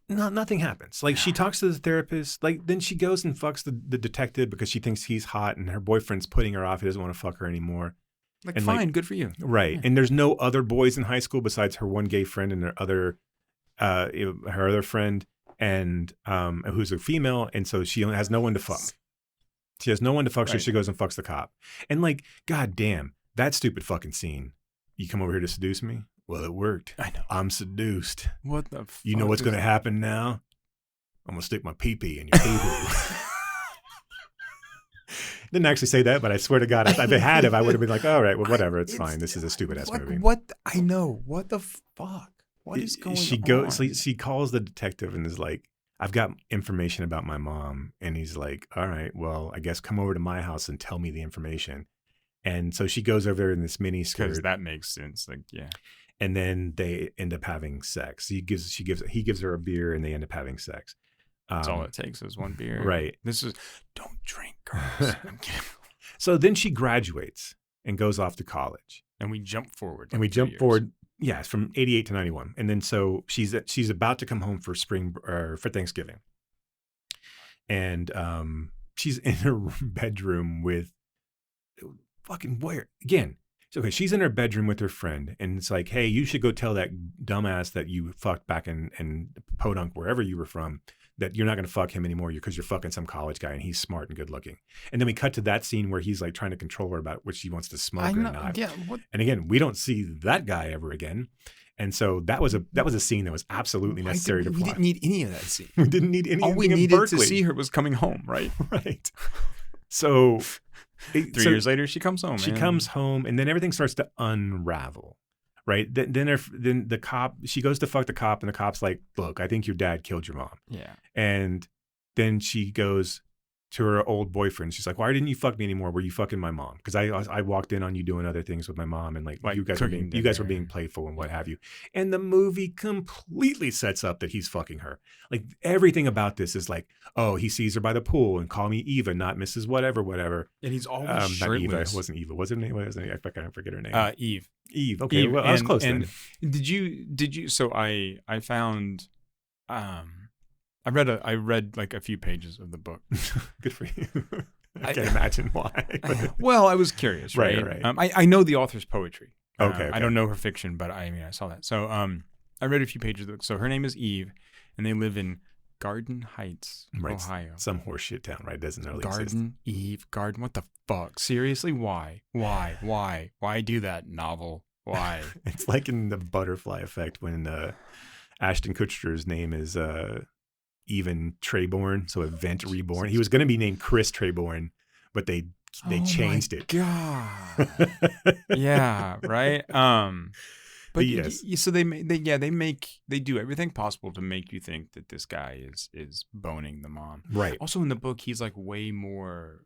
nothing happens. Like she talks to the therapist, like then she goes and fucks the detective because she thinks he's hot and her boyfriend's putting her off. He doesn't want to fuck her anymore. Like, and fine, good for you. Right. Yeah. And there's no other boys in high school besides her one gay friend and her other friend and who's a female. And so she has no one to fuck. She has no one to fuck, so she goes and fucks the cop. And like, god damn, that stupid fucking scene. You come over here to seduce me? Well, it worked. I know. I'm seduced. What the fuck? You know what's going to happen now? I'm going to stick my pee-pee in your pee-pee. Didn't actually say that, but I swear to God, if I had it, I would have been like, all right, well, whatever. It's fine. This is a stupid-ass movie. I know. What the fuck? What is going on? She calls the detective and is like, I've got information about my mom. And he's like, all right, well, I guess come over to my house and tell me the information. And so she goes over there in this mini skirt. Because that makes sense. Like, yeah. And then they end up having sex. He gives her a beer and they end up having sex. That's all it takes is one beer. Right. Don't drink, girls. So then she graduates and goes off to college. And we jump forward. Yes, from 88 to 91. And then so she's about to come home for for Thanksgiving. And she's in her bedroom with fucking where? Again, okay, she's in her bedroom with her friend. And it's like, hey, you should go tell that dumbass that you fucked back in Podunk, wherever you were from, that you're not going to fuck him anymore because you're fucking some college guy and he's smart and good looking. And then we cut to that scene where he's like trying to control her about what she wants to smoke or not. Yeah, and again, we don't see that guy ever again. And so that was a scene that was absolutely necessary to plot. We didn't need any of that scene. We didn't need any. All we needed to see her was coming home, right? Right. So 3 years later, she comes home. She comes home, and then everything starts to unravel. Right. Then the cop, she goes to fuck the cop and the cop's like, look, I think your dad killed your mom. Yeah. And then she goes to her old boyfriend. She's like, why didn't you fuck me anymore? Were you fucking my mom? Because I walked in on you doing other things with my mom and like you guys were being playful and what have you. And the movie completely sets up that he's fucking her. Like everything about this is like, oh, he sees her by the pool and call me Eva, not Mrs. whatever. And he's always shirtless. Not Eva. It wasn't Eva. What's her name? I can't forget her name. Eve. Okay, Eve. Well, I was close then. Did you? So I found, I read like a few pages of the book. Good for you. I can't imagine why. Well, I was curious, right? Right. I know the author's poetry. Okay. I don't know her fiction, but I saw that. So I read a few pages of the book. So her name is Eve, and they live in Garden Heights, Ohio. Some horseshit town, right? Doesn't really exist. Garden. What the fuck? Seriously? Why do that novel? Why? It's like in The Butterfly Effect when Ashton Kutcher's name is Even Trayborn, so Event Reborn. He was going to be named Chris Trayborn, but they changed it. God. Yeah, right. But yes. So they do everything possible to make you think that this guy is boning the mom. Right. Also in the book, he's like way more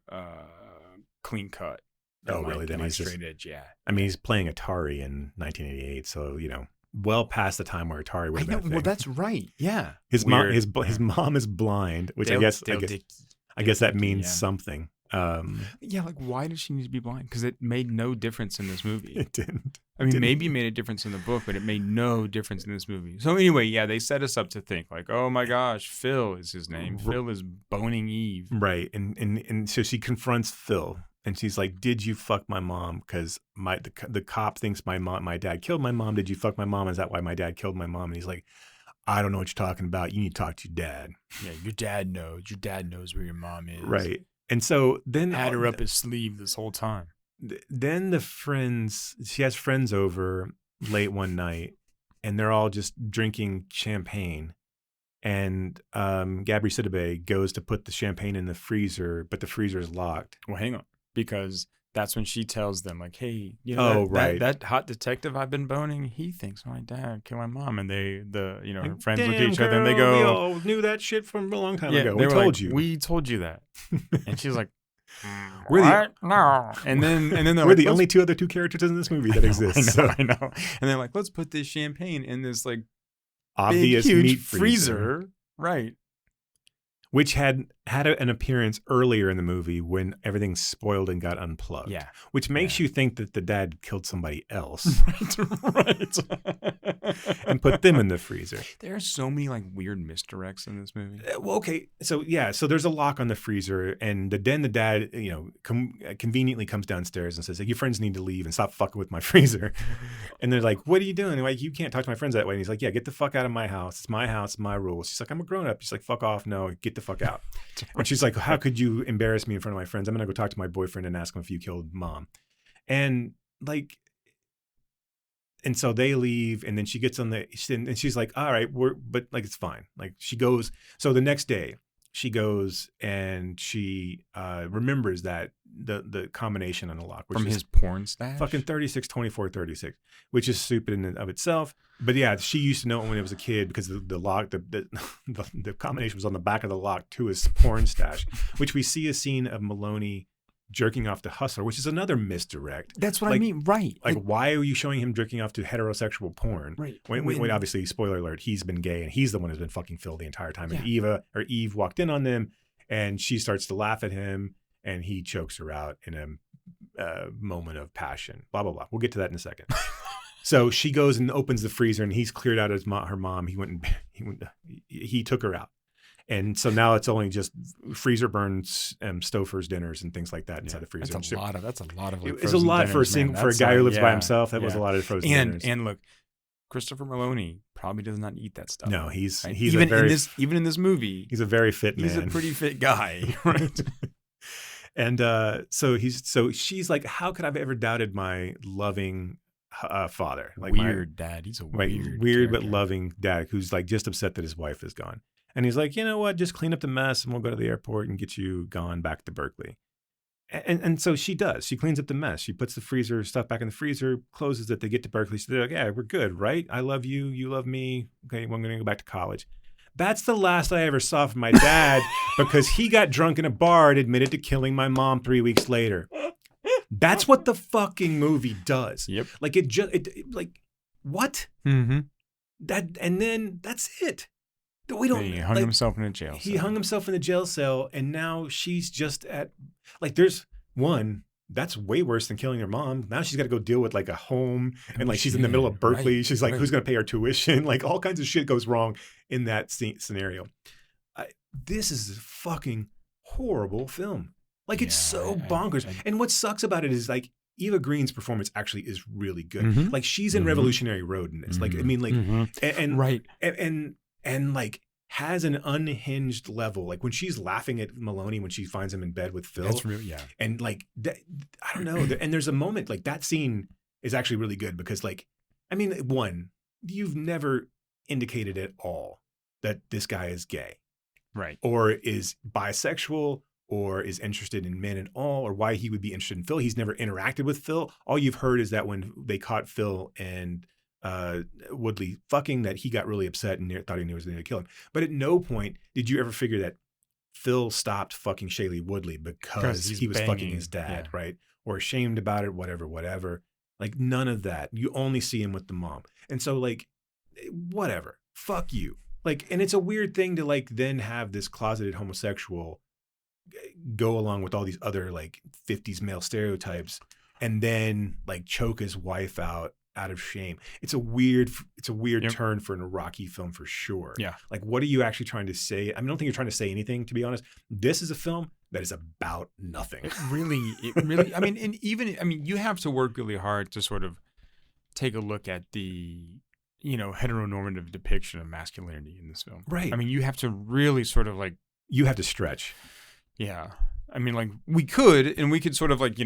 clean cut. Oh, really? Then he's straight edge. Yeah. I mean, he's playing Atari in 1988, so well past the time where Atari would have been a thing. Well, that's right. Yeah. His mom is blind, which I guess that means something. Yeah, like why does she need to be blind? Because it made no difference in this movie. It didn't. I mean, maybe it made a difference in the book, but it made no difference in this movie. So anyway, yeah, they set us up to think like, oh my gosh, Phil is his name. Phil is boning Eve. Right, and so she confronts Phil, and she's like, "Did you fuck my mom? Because the cop thinks my dad killed my mom. Did you fuck my mom? Is that why my dad killed my mom?" And he's like, I don't know what you're talking about. You need to talk to your dad. Yeah, your dad knows. Your dad knows where your mom is. Right. And so then had her up his sleeve this whole time. Then she has friends over late one night, and they're all just drinking champagne. And Gabri Sidibe goes to put the champagne in the freezer, but the freezer is locked. Well, hang on, because that's when she tells them, like, "Hey, that hot detective I've been boning, he thinks my dad killed my mom." And her friends look at each other and they go, "We all knew that shit from a long time ago. We told you that." And she's like, No. And then we're the only other two characters in this movie that exist. I know. And they're like, let's put this champagne in this like obvious big, huge meat freezer. Right. Which had had an appearance earlier in the movie when everything spoiled and got unplugged. Yeah. Which makes you think that the dad killed somebody else. Right. And put them in the freezer. There are so many like weird misdirects in this movie. Well, okay. So yeah, so there's a lock on the freezer, and the dad, conveniently comes downstairs and says, like, your friends need to leave and stop fucking with my freezer. And they're like, what are you doing? Like, you can't talk to my friends that way. And he's like, yeah, get the fuck out of my house. It's my house, my rules. She's like, I'm a grown up. He's like, fuck off. No, get the fuck out. And she's like, how could you embarrass me in front of my friends? I'm going to go talk to my boyfriend and ask him if you killed mom. And like, and so they leave, and then she gets on and she's like, all right, but like, it's fine. Like she goes, so the next day she goes and she remembers that the combination on the lock, which from is his porn stash, fucking 36, 24, 36, which is stupid in and of itself. But yeah, she used to know it when it was a kid because the lock, the combination was on the back of the lock to his porn stash, which we see a scene of Maloney jerking off to Hustler, which is another misdirect. That's what I mean, right? Like, why are you showing him jerking off to heterosexual porn? Right. When obviously, spoiler alert, he's been gay and he's the one who's been fucking Phil the entire time. Yeah. And Eve walked in on them, and she starts to laugh at him, and he chokes her out in a moment of passion. Blah blah blah. We'll get to that in a second. So she goes and opens the freezer, and he's cleared out her mom. He took her out. And so now it's only just freezer burns, Stouffer's dinners and things like that inside the freezer. That's a lot of. Like, it's a lot for a guy who lives by himself. That was a lot of frozen dinners. And look, Christopher Maloney probably does not eat that stuff. No, he's even in this movie, he's a very fit man. He's a pretty fit guy, right? And so she's like, how could I have ever doubted my loving father? Like weird dad. He's a weird but loving dad who's like just upset that his wife is gone. And he's like, you know what? Just clean up the mess and we'll go to the airport and get you gone back to Berkeley. And so she does. She cleans up the mess. She puts the freezer stuff back in the freezer, closes it. They get to Berkeley. So they're like, yeah, we're good, right? I love you. You love me. Okay, well, I'm going to go back to college. That's the last I ever saw from my dad because he got drunk in a bar and admitted to killing my mom 3 weeks later. That's what the fucking movie does. Yep. Like like what? Mm-hmm. And then that's it. We don't. He hung himself in a jail cell. He hung himself in a jail cell, and now she's just at there's one that's way worse than killing her mom. Now she's got to go deal with like a home, and like she's in the middle of Berkeley. She's like, who's going to pay her tuition? Like all kinds of shit goes wrong in that scenario. This is a fucking horrible film. Like it's so bonkers. And what sucks about it is like Eva Green's performance actually is really good. Mm-hmm. Like she's in Revolutionary Road in this. Like I mean, like and right and like has an unhinged level. Like when she's laughing at Maloney when she finds him in bed with Phil. That's real, yeah. And like that, I don't know. And there's a moment like that scene is actually really good because like, I mean, one, you've never indicated at all that this guy is gay, right? Or is bisexual, or is interested in men at all, or why he would be interested in Phil. He's never interacted with Phil. All you've heard is that when they caught Phil and Woodley fucking, that he got really upset and thought he was going to kill him. But at no point did you ever figure that Phil stopped fucking Shailene Woodley because he was fucking his dad, right? Or ashamed about it, whatever. Like none of that. You only see him with the mom. And so like, whatever, fuck you. Like, and it's a weird thing to like then have this closeted homosexual go along with all these other like 50s male stereotypes and then like choke his wife out of shame. It's a weird turn for an Araki film for sure. Yeah. Like what are you actually trying to say? I mean, I don't think you're trying to say anything, to be honest. This is a film that is about nothing. It really, I mean, and even, I mean, you have to work really hard to sort of take a look at the, heteronormative depiction of masculinity in this film. Right. I mean, you have to really sort of like. You have to stretch. Yeah. I mean, like we could sort of like,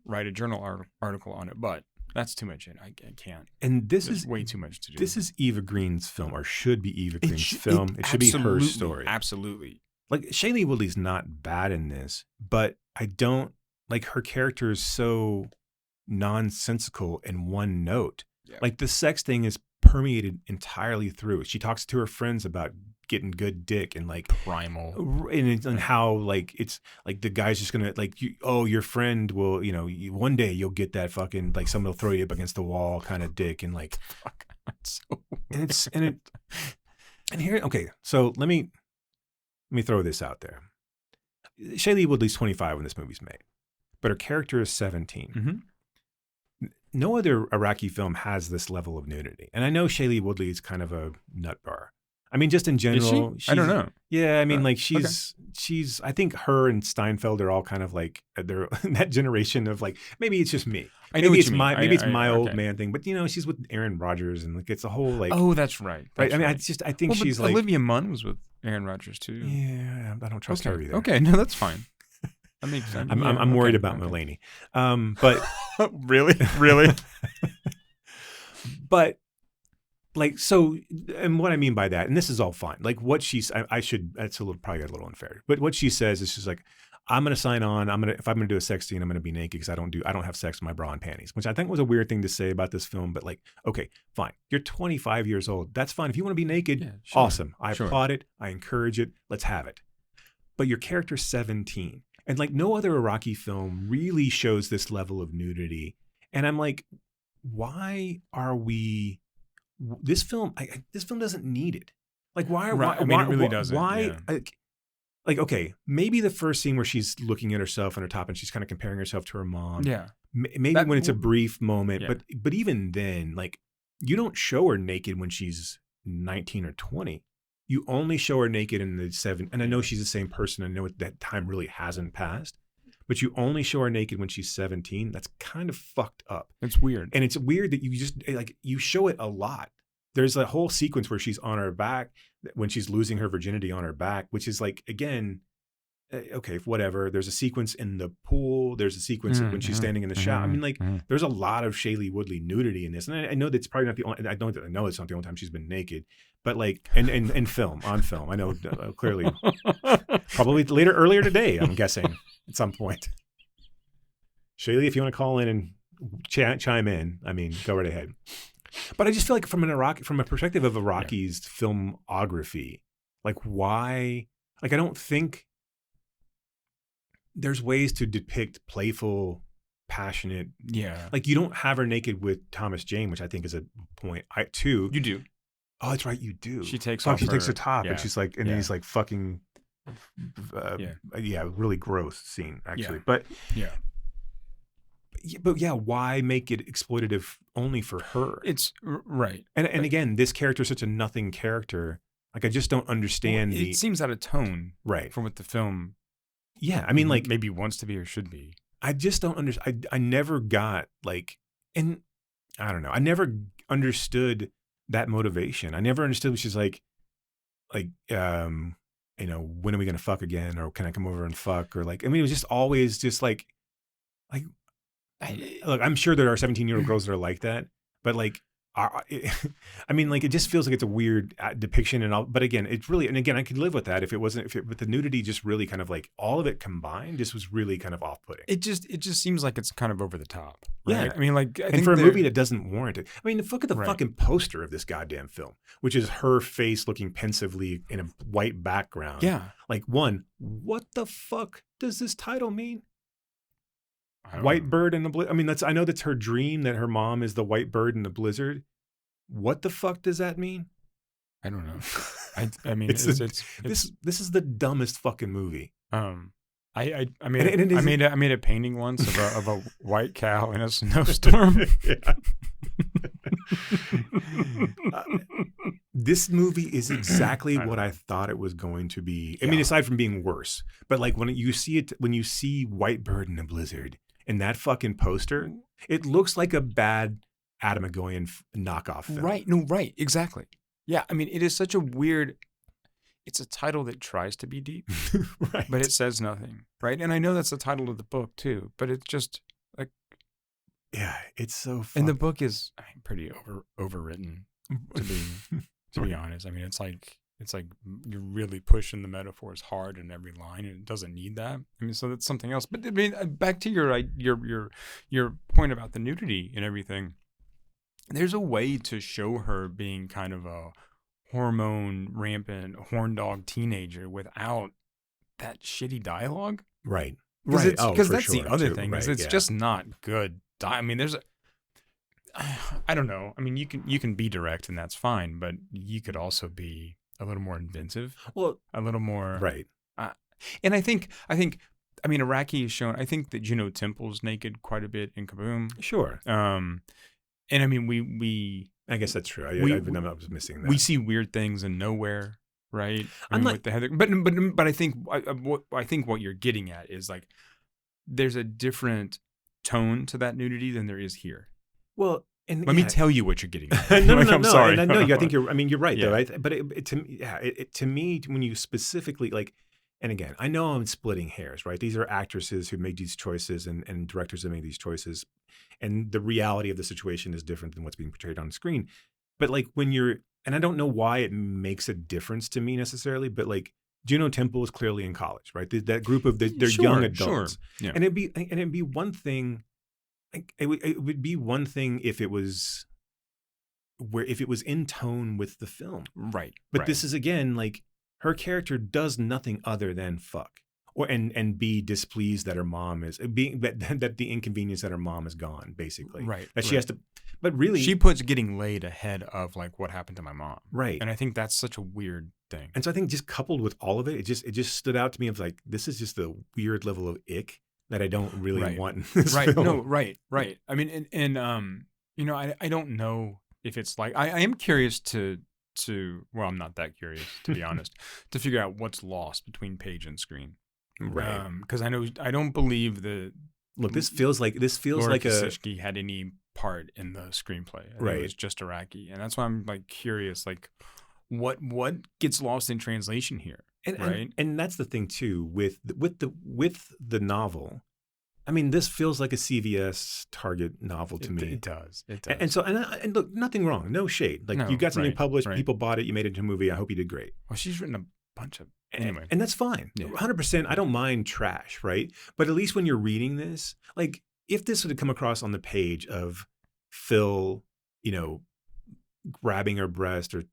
write a journal article on it, but that's too much. I can't. And this is way too much to do. This is Eva Green's film, or should be Eva Green's film. It should be her story. Absolutely. Like Shailene Woodley's not bad in this, but I don't like her character is so nonsensical and one note. Yeah. Like the sex thing is permeated entirely through. She talks to her friends about getting good dick and like primal and how like it's like the guy's just gonna like your friend will one day you'll get that fucking like someone will throw you up against the wall kind of dick and like and here okay, so let me throw this out there. Shailene Woodley's 25 when this movie's made, but her character is 17. Mm-hmm. No other Araki film has this level of nudity. And I know Shailene Woodley is kind of a nut bar. I mean, just in general. Is she? I don't know. Yeah, I mean, like she's, I think her and Steinfeld are all kind of like, they're that generation of like, maybe it's just me. Maybe it's my old man thing, but she's with Aaron Rodgers and like, it's a whole like. Oh, that's right. Right. I mean, I think she's like. Olivia Munn was with Aaron Rodgers too. Yeah, I don't trust her either. Okay, no, that's fine. That makes sense. I'm worried about Mulaney. But. Really? But. Like, so, and what I mean by that, and this is all fine. Like what she's, that's probably a little unfair, but what she says is she's like, I'm going to sign on. If I'm going to do a sex scene, I'm going to be naked because I don't have sex in my bra and panties, which I think was a weird thing to say about this film. But like, okay, fine. You're 25 years old. That's fine. If you want to be naked, awesome. I applaud it. I encourage it. Let's have it. But your character's 17. And like no other Araki film really shows this level of nudity. And I'm like, why are we... This film doesn't need it. Like, why? Right. I mean, it really doesn't. Why? Yeah. Like, okay, maybe the first scene where she's looking at herself on her top and she's kind of comparing herself to her mom. Yeah. Maybe when it's a brief moment, but even then, like, you don't show her naked when she's 19 or 20. You only show her naked in the 7. And I know she's the same person. I know that time really hasn't passed. But you only show her naked when she's 17. That's kind of fucked up. It's weird. And it's weird that you just, like, you show it a lot. There's a whole sequence where she's on her back, when she's losing her virginity on her back, which is like, again, okay, whatever. There's a sequence in the pool. There's a sequence when she's standing in the shower. I mean, like, there's a lot of Shailene Woodley nudity in this. And I know that's probably not the only, I know it's not the only time she's been naked. But like, and on film, I know clearly, probably earlier today, I'm guessing at some point. Shaylee, if you want to call in and chime in, I mean, go right ahead. But I just feel like from a perspective of Araki's filmography, like why, like I don't think there's ways to depict playful, passionate. Yeah. Like you don't have her naked with Thomas Jane, which I think is a point. You do. Oh, that's right. You do. She takes off. She takes her top, and she's like, and then he's like fucking, really gross scene actually. Yeah. But why make it exploitative only for her? It's right. And again, this character is such a nothing character. Like I just don't understand. It seems out of tone, right, for what the film. Yeah, I mean, like maybe wants to be or should be. I just don't understand. I never got like, and I don't know. I never understood that motivation. I never understood what she's like, when are we gonna fuck again, or can I come over and fuck, or like, I mean, it was just always just like, look, I'm sure there are 17-year-old girls that are like that, but like, I mean, like, it just feels like it's a weird depiction and all, but again, it's really, and again, I could live with that but the nudity just really kind of like all of it combined just was really kind of off-putting. It just seems like it's kind of over the top. Right? Yeah. I mean, like, and for a movie that doesn't warrant it. I mean, look at the fucking poster of this goddamn film, which is her face looking pensively in a white background. Yeah. Like, what the fuck does this title mean? White bird in the blizzard. I mean, I know that's her dream, that her mom is the white bird in the blizzard. What the fuck does that mean? I don't know. I mean, this is the dumbest fucking movie. I made a painting once of a white cow in a snowstorm. This movie is exactly what I thought it was going to be. I mean, aside from being worse, but like when you see White Bird in a Blizzard in that fucking poster, it looks like a bad Adam Agoyan knockoff film. Right. No, right. Exactly. Yeah. I mean, it is such a weird, it's a title that tries to be deep, right, but it says nothing. Right. And I know that's the title of the book too, but it's just like, yeah, it's so and the book is pretty overwritten to be honest. I mean, it's like you're really pushing the metaphors hard in every line, and it doesn't need that. I mean, so that's something else. But I mean, back to your point about the nudity and everything. There's a way to show her being kind of a hormone rampant horn dog teenager without that shitty dialogue. Right. Because that's the other thing. Right, it's just not good. I mean, I don't know. I mean, you can be direct and that's fine, but you could also be a little more inventive. Well, a little more right. And I think, Araki is shown. I think that Juno Temple's naked quite a bit in Kaboom. Sure. And I mean, we I guess that's true. I was missing that. We see weird things in Nowhere, right? With the Heather, but I think what you're getting at is like there's a different tone to that nudity than there is here. Well, and let me tell you what you're getting at. No, I'm sorry. I think you're right though. But to me, when you specifically like, and again, I know I'm splitting hairs, right? These are actresses who made these choices and directors who made these choices, and the reality of the situation is different than what's being portrayed on screen. But like when you're, and I don't know why it makes a difference to me necessarily, but like Juno Temple is clearly in college, right? That group of they're young adults, yeah. and it'd be one thing. It would be one thing if it was in tone with the film, right? But this is again like her character does nothing other than fuck, and be displeased that her mom is that the inconvenience that her mom is gone, basically, right? That she has to, but really she puts getting laid ahead of like what happened to my mom, right? And I think that's such a weird thing. And so I think just coupled with all of it, it just stood out to me of like this is just a weird level of ick that I don't really want in this film. No, right. I mean, and I don't know if it's like I am curious to well, I'm not that curious to be honest, to figure out what's lost between page and screen, right? Because I don't believe that. Look, this feels like Laura a Kosicki had any part in the screenplay. Right, it was just Araki, and that's why I'm like curious, like what gets lost in translation here. And that's the thing too with the novel. I mean, this feels like a CVS Target novel to me. It does. And so look, nothing wrong, no shade. Like you got something published, people bought it, you made it into a movie. I hope you did great. Well, she's written a bunch of anyway, and that's fine. 100%. I don't mind trash, right? But at least when you're reading this, like if this would have come across on the page of Phil, grabbing her breast or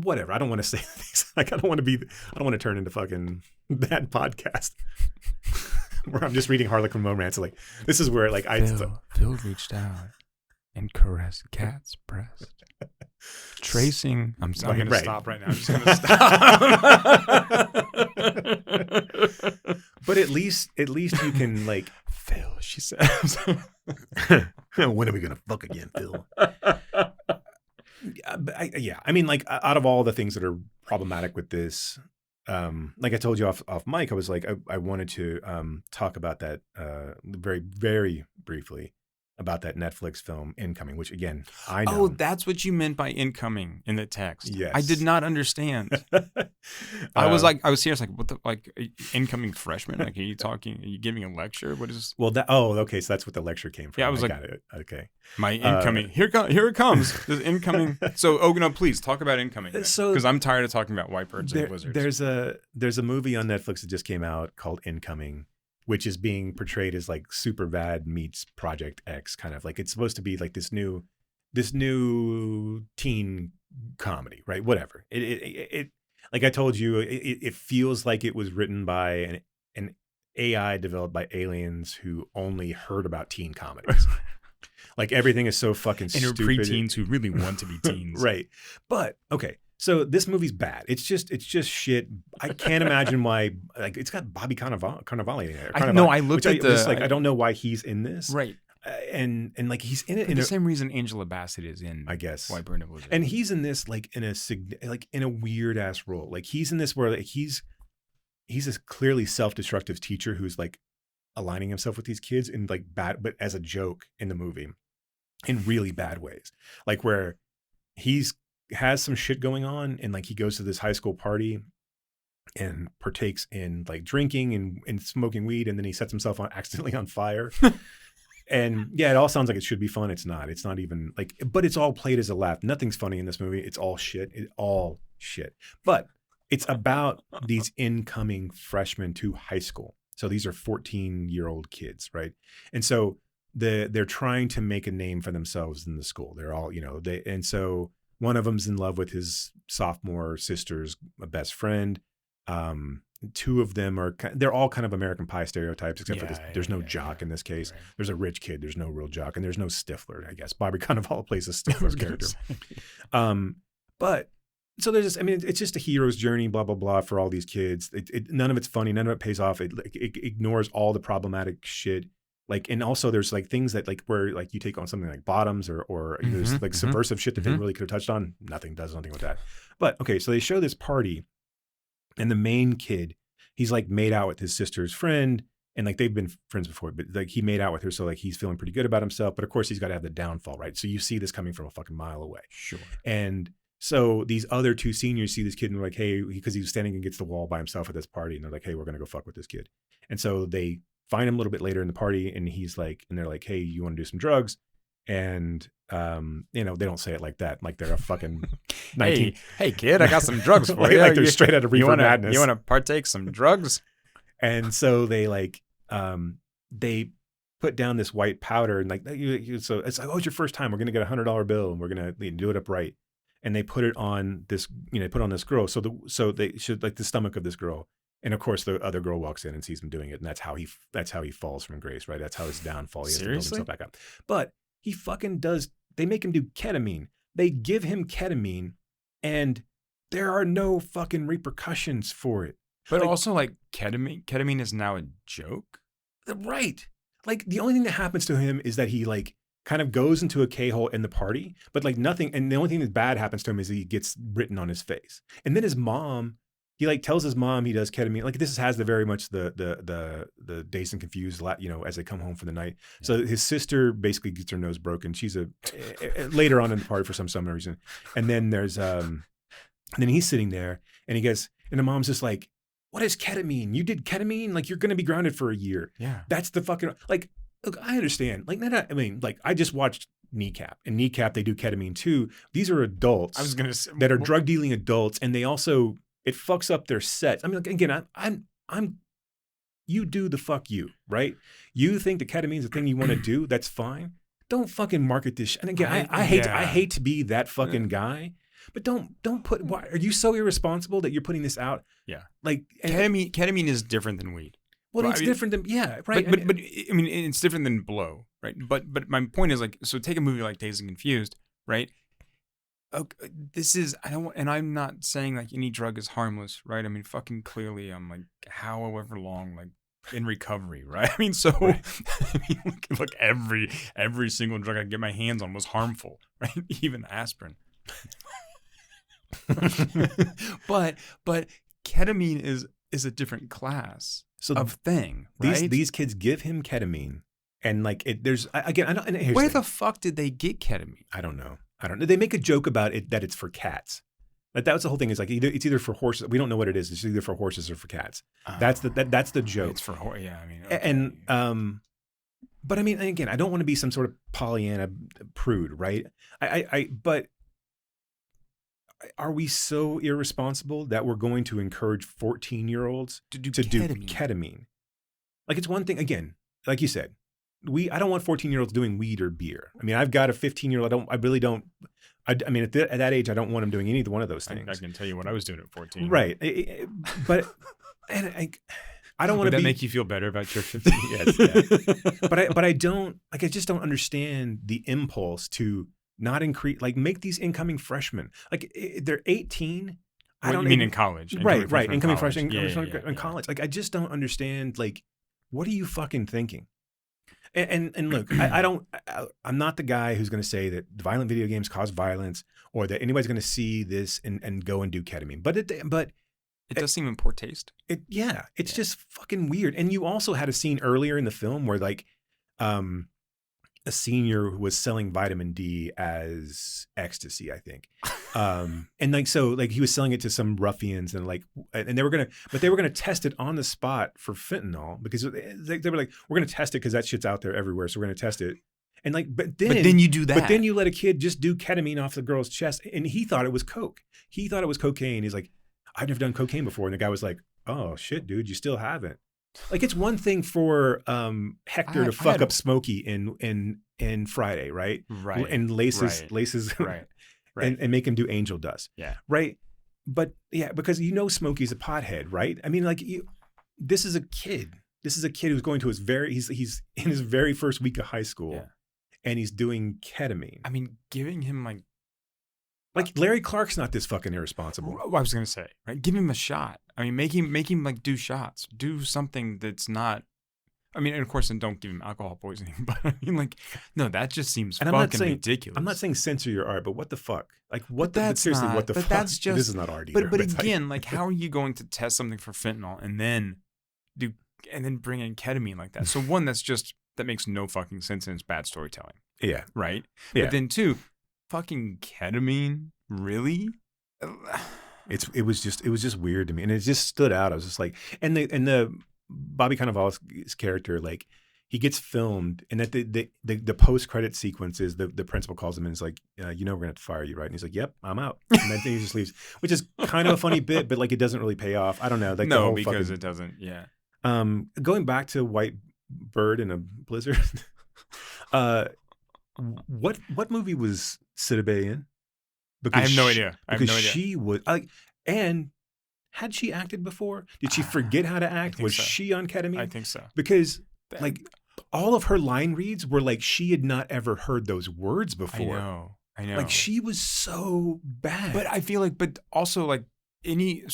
whatever. I don't want to say things. Like I don't want to turn into fucking that podcast where I'm just reading Harlequin romance. Like this is where like Phil reached out and caressed Kat's breast. Tracing. I'm going to stop right now. I'm just going to stop. But at least you can like Phil, she says. When are we going to fuck again, Phil? I mean, like out of all the things that are problematic with this, like I told you off mic, I was like, I wanted to talk about that very, very briefly about that Netflix film Incoming, which again, I know. Oh, that's what you meant by incoming in the text. Yes. I did not understand. I was serious, like, what the, like, incoming freshman? Like, are you giving a lecture? What is? Well, okay, so that's what the lecture came from. Yeah, I was got it. Okay. My incoming, here it comes. This incoming. So, Ogno, please talk about Incoming. Because I'm tired of talking about white birds and blizzards. There's a movie on Netflix that just came out called Incoming, which is being portrayed as like Superbad meets Project X, kind of like it's supposed to be like this new teen comedy, right? Whatever. It like I told you, it feels like it was written by an AI developed by aliens who only heard about teen comedies. Like everything is so fucking stupid. And preteens who really want to be teens. Right. But okay. So this movie's bad. It's just shit. I can't imagine why. Like it's got Bobby Cannavale in it. I looked at I don't know why he's in this. Right. And like he's in it for the same reason Angela Bassett is in, I guess, White Bird and Blizzard. And he's in this like in a weird ass role. Like he's in this where like he's this clearly self-destructive teacher who's like aligning himself with these kids in like bad, but as a joke in the movie, in really bad ways. Like where has some shit going on and like he goes to this high school party and partakes in like drinking and smoking weed, and then he sets himself accidentally on fire. And yeah, it all sounds like it should be fun. It's not even like, but it's all played as a laugh. Nothing's funny in this movie. It's all shit. But it's about these incoming freshmen to high school. So these are 14-year-old kids, right? And so they're trying to make a name for themselves in the school. They're all, and so one of them's in love with his sophomore sister's best friend. Two of them they're all kind of American Pie stereotypes, except for this. There's no jock in this case. Right. There's a rich kid. There's no real jock, and there's no Stifler. I guess Bobby Cannavale plays a Stifler character. But So there's this, I mean, it's just a hero's journey, blah, blah, blah, for all these kids. None of it's funny. None of it pays off. It ignores all the problematic shit. Like, and also there's like things that like where like you take on something like bottoms or there's like subversive shit that they really could have touched on. Nothing does nothing with that. But okay, so they show this party and the main kid, he's like made out with his sister's friend and like they've been friends before, but like he made out with her. So like he's feeling pretty good about himself, but of course he's got to have the downfall, right? So you see this coming from a fucking mile away. Sure. And so these other two seniors see this kid and they're like, hey, because he was standing against the wall by himself at this party. And they're like, hey, we're going to go fuck with this kid. And so they find him a little bit later in the party and he's like, and they're like, hey, you want to do some drugs? And, you know, they don't say it like that. Like they're a fucking 19. Hey kid, I got some drugs for like, you. Like they're straight out of Reefer Madness. You want to partake some drugs? And so they like, they put down this white powder and like, so it's like, oh, it's your first time. We're going to get $100 bill and we're going to do it up right. And they put it on this, you know, put on this girl. So they should like the stomach of this girl. And of course the other girl walks in and sees him doing it. And that's how he falls from grace, right? That's how his downfall. He has to build himself back up. But he fucking does, they make him do ketamine. They give him ketamine and there are no fucking repercussions for it. But like, also like ketamine is now a joke. Right. Like the only thing that happens to him is that he like kind of goes into a K-hole in the party, but like nothing. And the only thing that bad happens to him is he gets written on his face. And then his mom, he like tells his mom he does ketamine. Like this has the very much the dazed and confused, you know, as they come home for the night. Yeah. So his sister basically gets her nose broken. She's later on in the party for some reason. And then there's, and then he's sitting there and he goes, and the mom's just like, what is ketamine? You did ketamine? Like you're going to be grounded for a year. Yeah. That's the fucking, like, look, I understand. Like, I mean, like I just watched Kneecap. And Kneecap, they do ketamine too. These are adults I was gonna say, that are drug dealing adults. And they also, it fucks up their sets. I mean, like, again, I'm, you do the fuck you, right? You think the ketamine's the thing you want to do. That's fine. Don't fucking market this. And again, I hate to be that fucking guy. But don't put. Why are you so irresponsible that you're putting this out? Yeah, like ketamine is different than weed. Well, it's different than right. But I mean, it's different than blow, right? But my point is like, so take a movie like Dazed and Confused, right? Okay, this is I'm not saying like any drug is harmless, right? I mean, fucking clearly, I'm like however long, like in recovery, right? I mean, so right. I mean, look, every single drug I could get my hands on was harmful, right? Even aspirin. but ketamine is a different class of thing, right? These kids give him ketamine, and like there's again, I don't. And where the fuck did they get ketamine? I don't know. They make a joke about it that it's for cats. Like that was the whole thing. Is like it's either for horses. We don't know what it is. It's either for horses or for cats. That's the joke. It's for yeah. I mean, okay. And but I mean, again, I don't want to be some sort of Pollyanna prude, right? But. Are we so irresponsible that we're going to encourage 14-year-olds to do ketamine? Like it's one thing, again, like you said, I don't want 14-year-olds doing weed or beer. I mean, I've got a 15-year-old. I mean, at that age, I don't want them doing any one of those things. I can tell you what I was doing at 14. Right. But I don't want to Would that make you feel better about your 15? Yes. Yeah. But I just don't understand the impulse to not increase, like make these incoming freshmen, like they're 18. I don't mean in college. Right. Incoming freshmen in college. Like, I just don't understand, like, what are you fucking thinking? And look, I'm not the guy who's going to say that violent video games cause violence or that anybody's going to see this and go and do ketamine. But it does seem in poor taste. It's just fucking weird. And you also had a scene earlier in the film where like, a senior who was selling vitamin D as ecstasy, I think. And like, so like he was selling it to some ruffians and like, and they were going to test it on the spot for fentanyl because they were like, we're going to test it because that shit's out there everywhere. So we're going to test it. And like, but then you do that. But then you let a kid just do ketamine off the girl's chest and he thought it was coke. He thought it was cocaine. He's like, I've never done cocaine before. And the guy was like, oh shit, dude, you still haven't. Like it's one thing for Hector to fuck up Smokey in Friday, right? Right. And laces, right. and make him do angel dust. Yeah. Right. But yeah, because Smokey's a pothead, right? I mean, like this is a kid. This is a kid who's going to he's in his very first week of high school, and he's doing ketamine. I mean, giving him like Like Larry Clark's not this fucking irresponsible. I was gonna say, right? Give him a shot. I mean, make him like do shots. Do something that's not. I mean, and of course, and don't give him alcohol poisoning. But I mean, like, no, that just seems fucking ridiculous. I'm not saying censor your art, but what the fuck? Like, what the seriously? Not, what the but fuck? That's just, this is not art either. But again, like, how are you going to test something for fentanyl and then bring in ketamine like that? So one, that makes no fucking sense and it's bad storytelling. Yeah. Right. Yeah. But then two, fucking ketamine, really? It was just weird to me, and it just stood out. I was just like, and the Bobby Cannavale's character, like, he gets filmed, and at the post credit sequences, the principal calls him and is like, we're gonna have to fire you, right? And he's like, yep, I'm out, and then he just leaves, which is kind of a funny bit, but like it doesn't really pay off. I don't know, like no, because it doesn't. Yeah. Going back to White Bird in a Blizzard, what movie was Sidibe in? Because I have no idea. She was like, and had she acted before? Did she forget how to act? Was she on ketamine? I think so. Because like all of her line reads were like she had not ever heard those words before. I know. Like she was so bad. But I feel like, but also like any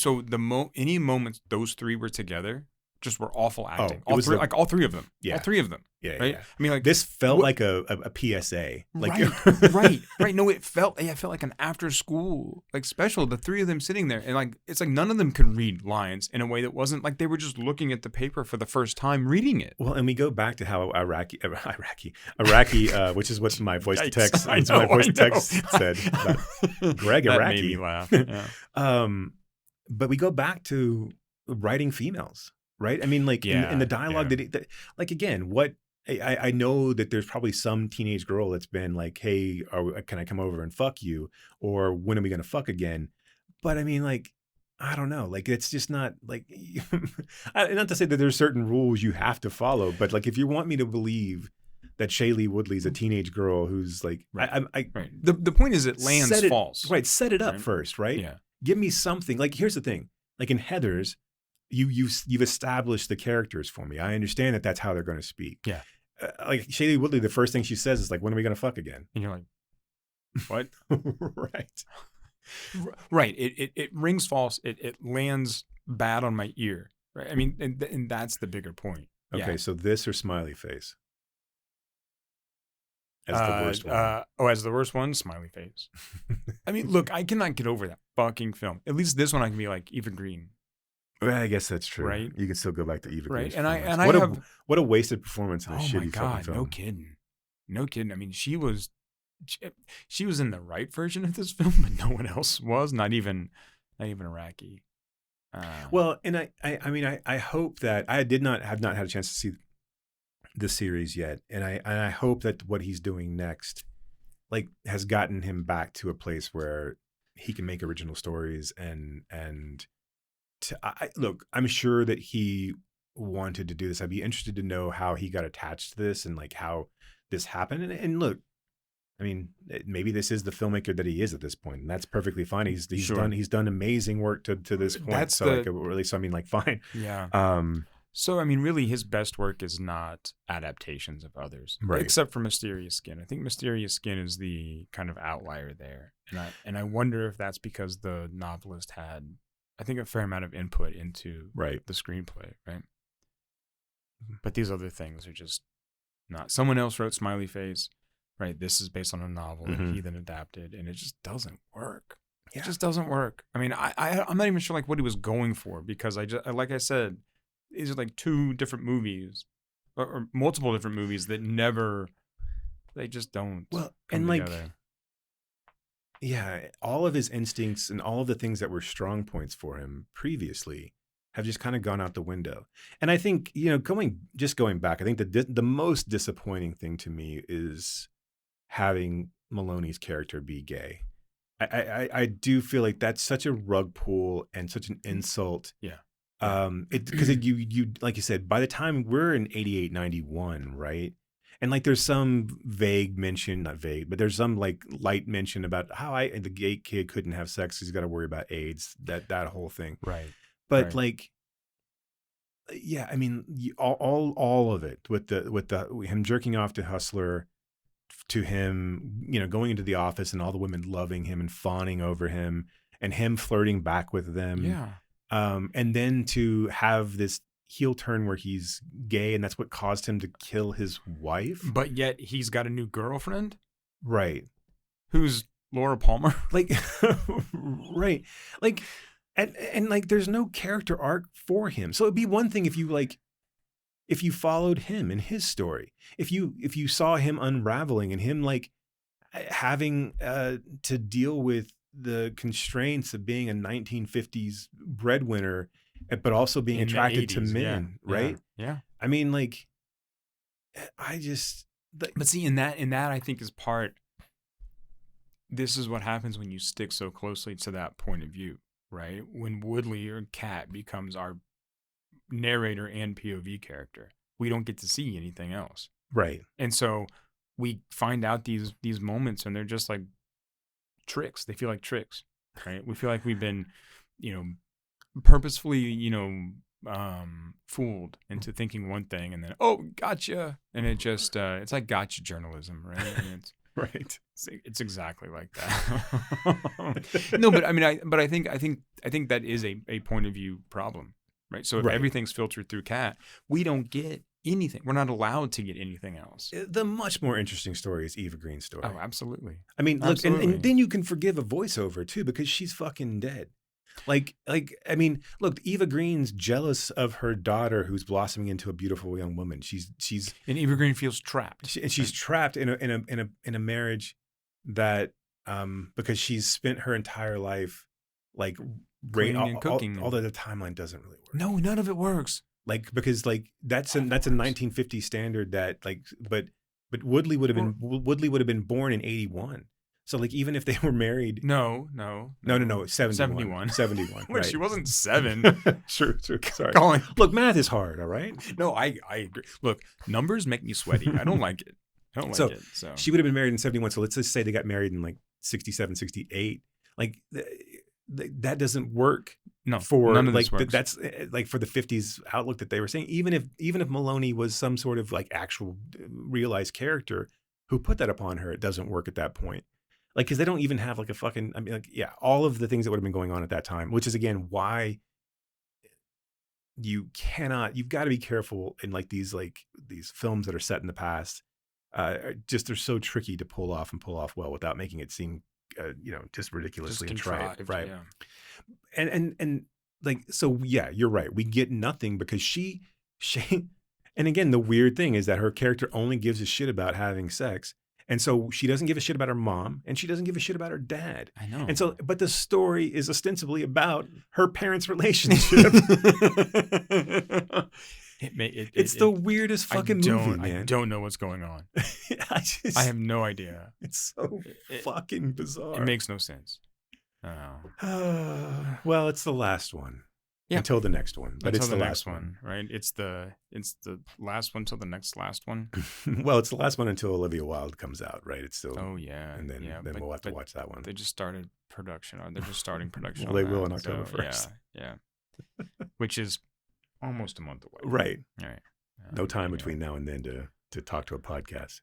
moments those three were together just were awful acting. All three of them. Yeah. All three of them. Yeah. Right. Yeah. I mean, like this felt like a PSA. Like right. No, it felt like an after school like special. The three of them sitting there, and like it's like none of them could read lines in a way that wasn't like they were just looking at the paper for the first time reading it. Well, and we go back to how Araki, which is what my voice to text said about Gregg Araki. That made me laugh. Yeah. But we go back to writing females, right? I mean, like in the dialogue that like again, what. I know that there's probably some teenage girl that's been like, hey, can I come over and fuck you? Or when are we going to fuck again? But I mean, like, I don't know. Like, it's just not like, not to say that there's certain rules you have to follow, but like, if you want me to believe that Shailene Woodley's a teenage girl who's like, right. The point is it lands false. Right. Set it up first, right? Yeah. Give me something. Like, here's the thing. Like in Heathers, you've established the characters for me. I understand that that's how they're going to speak. Yeah. Like Shailene Woodley, the first thing she says is like, when are we going to fuck again? And you're like, what? Right. Right. It rings false. It lands bad on my ear. Right. I mean, and that's the bigger point. Okay. So this or smiley face? As the worst one. As the worst one, smiley face. I mean, look, I cannot get over that fucking film. At least this one I can be like, Eva Green. Well, I guess that's true. Right. You can still go back to Eva Green. Right. What a wasted performance in a shitty fucking film. No kidding. I mean, she was in the right version of this film, but no one else was. Not even Araki. Well, and I hope that I have not had a chance to see the series yet, and I hope that what he's doing next, like, has gotten him back to a place where he can make original stories and. Look, I'm sure that he wanted to do this. I'd be interested to know how he got attached to this and like how this happened. And look, I mean, maybe this is the filmmaker that he is at this point, and that's perfectly fine. He's done amazing work to this point. I mean, like, fine. Yeah. So I mean, really, his best work is not adaptations of others, right? Except for Mysterious Skin. I think Mysterious Skin is the kind of outlier there, and I wonder if that's because the novelist had, I think, a fair amount of input into the screenplay, right? But these other things are just not. Someone else wrote Smiley Face, right? This is based on a novel that he then adapted, and it just doesn't work. Yeah. It just doesn't work. I mean, I'm not even sure like what he was going for, because like I said, these are like two different movies or multiple different movies that they just don't come together. Yeah, all of his instincts and all of the things that were strong points for him previously have just kind of gone out the window. And I think, going back, I think the most disappointing thing to me is having Maloney's character be gay. I do feel like that's such a rug pull and such an insult. Yeah. Because you like you said, by the time we're in 88, 91, right? And like there's some vague mention, not vague, but there's some like light mention about how the gay kid couldn't have sex because he's got to worry about AIDS, that whole thing. Right. But like, yeah, I mean, all of it with the him jerking off to Hustler, to him, going into the office and all the women loving him and fawning over him and him flirting back with them. Yeah. And then to have this heel turn where he's gay and that's what caused him to kill his wife. But yet he's got a new girlfriend. Right. Who's Laura Palmer. Like, right. Like, and like, there's no character arc for him. So it'd be one thing if you followed him in his story, if you saw him unraveling and him like having to deal with the constraints of being a 1950s breadwinner, but also being In the attracted to 80s, men, yeah, right? Yeah. I mean, like, I just. But see, in that, I think is part. This is what happens when you stick so closely to that point of view, right? When Woodley or Kat becomes our narrator and POV character, we don't get to see anything else, right? And so we find out these moments, and they're just like tricks. They feel like tricks, right? We feel like we've been, purposefully, fooled into thinking one thing, and then gotcha, and it just it's like gotcha journalism, right? And it's right. It's exactly like that. No, but I mean, I think that is a point of view problem, right? So if everything's filtered through Kat, we don't get anything. We're not allowed to get anything else. The much more interesting story is Eva Green's story. Oh, absolutely. I mean, look, and then you can forgive a voiceover too because she's fucking dead. Like, I mean, look, Eva Green's jealous of her daughter who's blossoming into a beautiful young woman. She's and Eva Green feels trapped, and she's trapped in a marriage that because she's spent her entire life like cleaning and cooking. Although the timeline doesn't really work. No, none of it works. Like because like that's a 1950 standard that like but Woodley would have been born in 81. So like even if they were married, no, 71. Wait, right. She wasn't 7. True. Sorry. Colin. Look, math is hard. All right. No, I agree. Look, numbers make me sweaty. I don't like it. So she would have been married in 71. So let's just say they got married in like 67, 68. Like that doesn't work. No, for none of like this works. That's like for the 50s outlook that they were saying. Even if Maloney was some sort of like actual realized character who put that upon her, it doesn't work at that point. Like, because they don't even have like a fucking, I mean, like, yeah, all of the things that would have been going on at that time, which is again why you've got to be careful in like these films that are set in the past. Just they're so tricky to pull off well without making it seem, just ridiculously trite, right? Yeah. And like, so yeah, you're right. We get nothing because she, and again, the weird thing is that her character only gives a shit about having sex. And so she doesn't give a shit about her mom and she doesn't give a shit about her dad. I know. And so, but the story is ostensibly about her parents' relationship. It's the weirdest fucking movie, man. I don't know what's going on. I have no idea. It's so fucking bizarre. It makes no sense. Well, it's the last one. Yeah. Until the next one. But it's the last one. Right? It's the last one till the next last one. Well, it's the last one until Olivia Wilde comes out, right? It's still. Oh yeah. And then we'll have to watch that one. They just started production, or they're just starting production. Well, they will on October 1st. Yeah. Which is almost a month away. Right. All right. No time between now and then to talk to a podcast.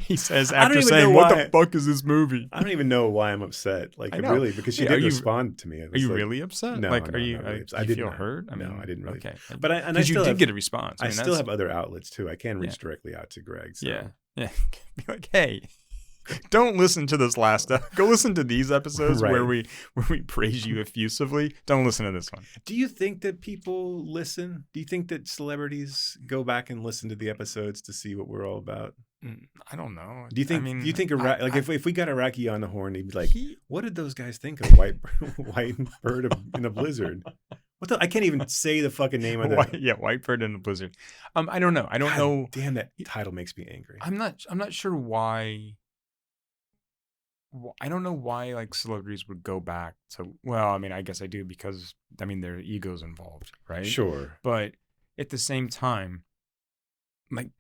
He says after saying, "What the fuck is this movie?" I don't even know why I'm upset. Like really, because she didn't respond to me. Are you really upset? No, like, are you? I did feel hurt? I didn't really. Okay, but I still did get a response. I still have other outlets too. I can reach directly out to Gregg. So. Yeah. Be like, hey, don't listen to this last. Go listen to these episodes where we praise you effusively. Don't listen to this one. Do you think that people listen? Do you think that celebrities go back and listen to the episodes to see what we're all about? I don't know. Do you think? Do you think if we got Araki on the horn, he'd be like, "What did those guys think of White Bird in a Blizzard?" I can't even say the fucking name of that. White Bird in a Blizzard. I don't know. I don't know. Damn, that title makes me angry. I'm not sure why. I don't know why like celebrities would go back to. Well, I mean, I guess I do because their ego's involved, right? Sure. But at the same time, like,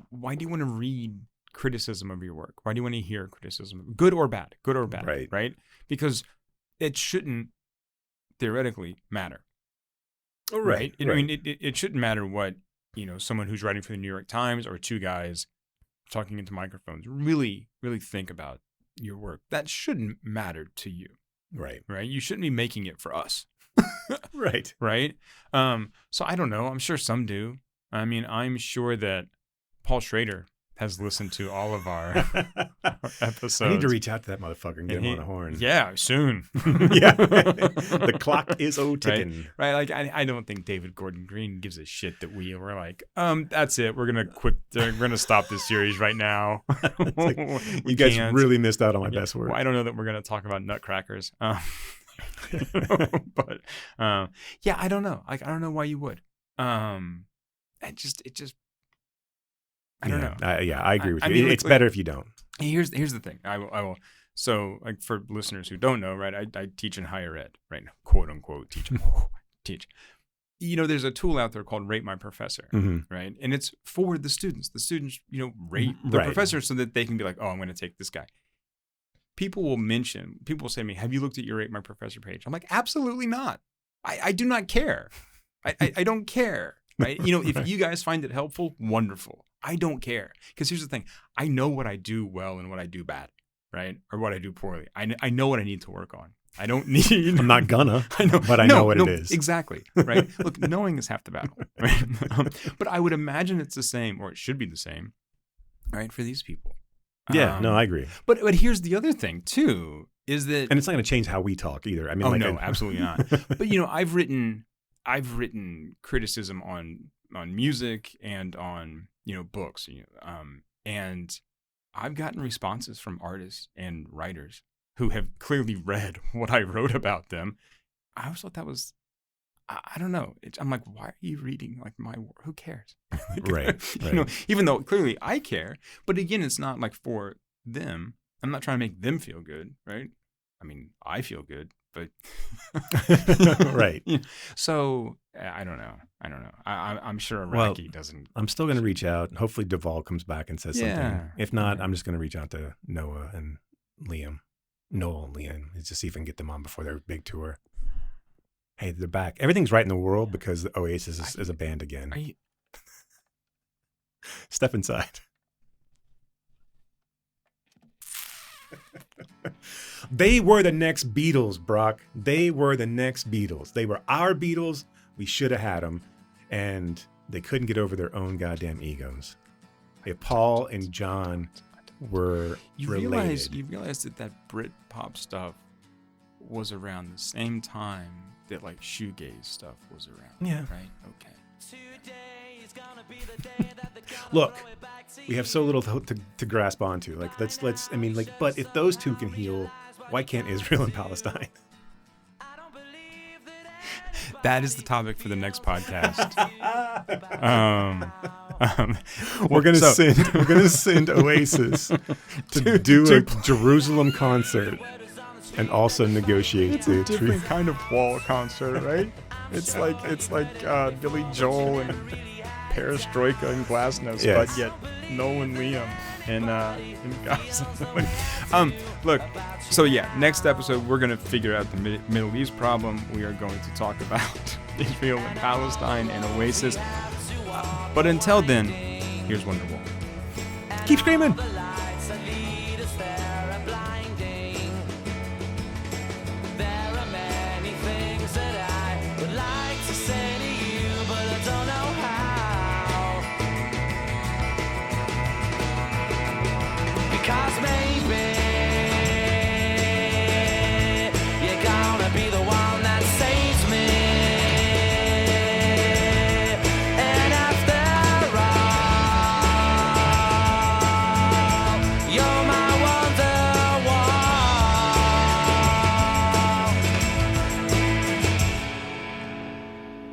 why do you want to read criticism of your work? Why do you want to hear criticism, good or bad, right? Because it shouldn't theoretically matter. Oh, right. I mean, it shouldn't matter what someone who's writing for the New York Times or two guys talking into microphones, really, really think about your work. That shouldn't matter to you. Right. Right. You shouldn't be making it for us. Right. Right. So I don't know. I'm sure some do. I mean, I'm sure that Paul Schrader has listened to all of our episodes. I need to reach out to that motherfucker and get him on a horn. Yeah, soon. Yeah. The clock is ticking. Right. Like, I don't think David Gordon Green gives a shit that we were like, that's it. We're going to quit. We're going to stop this series right now. Like, you guys really missed out on my best work. Well, I don't know that we're going to talk about nutcrackers. But yeah, I don't know. Like, I don't know why you would. I don't know. I agree with you. I mean, it's better if you don't. Here's the thing. I will. So, like, for listeners who don't know, right? I teach in higher ed, right? Quote unquote teach. There's a tool out there called Rate My Professor, right? And it's for the students. The students, rate the professor so that they can be like, oh, I'm going to take this guy. People will say to me, have you looked at your Rate My Professor page? I'm like, absolutely not. I do not care. I don't care. Right? If you guys find it helpful, wonderful. I don't care. Because here's the thing. I know what I do well and what I do bad, right? Or what I do poorly. I know what I need to work on. I don't need... I'm not gonna, but I know what it is. Exactly, right? Look, knowing is half the battle, right? But I would imagine it's the same, or it should be the same, right, for these people. Yeah, no, I agree. But here's the other thing, too, is that... And it's not going to change how we talk either. I mean, no, absolutely not. But, I've written criticism on music and on books, and I've gotten responses from artists and writers who have clearly read what I wrote about them. I always thought that was, I don't know. I'm like, why are you reading like my work? Who cares? Right. Even though clearly I care, but again, it's not like for them. I'm not trying to make them feel good, right? I mean, I feel good. But right. So I don't know. I'm sure Araki doesn't. I'm still going to reach out. Hopefully Duvall comes back and says something. If not, I'm just going to reach out to Noel and Liam, to see if I can get them on before their big tour. Hey, they're back. Everything's right in the world because Oasis is a band again. Step inside. They were the next Beatles, Brock. They were the next Beatles. They were our Beatles. We should have had them. And they couldn't get over their own goddamn egos. If Paul and John were related. You realize that Brit pop stuff was around the same time that like shoegaze stuff was around. Yeah. Right? Okay. Look, we have so little to grasp onto. Like, let's. I mean, like, but if those two can heal, why can't Israel and Palestine? That is the topic for the next podcast. We're gonna send Oasis to do a Jerusalem concert and also negotiate it's a different kind of wall concert, right? It's like Billy Joel and Perestroika and Glasnost, yes. But yet Noel and Liam and Gaza. Look, so yeah, next episode we're gonna figure out the Middle East problem. We are going to talk about Israel and Palestine and Oasis. But until then, here's Wonderwall. Keep screaming.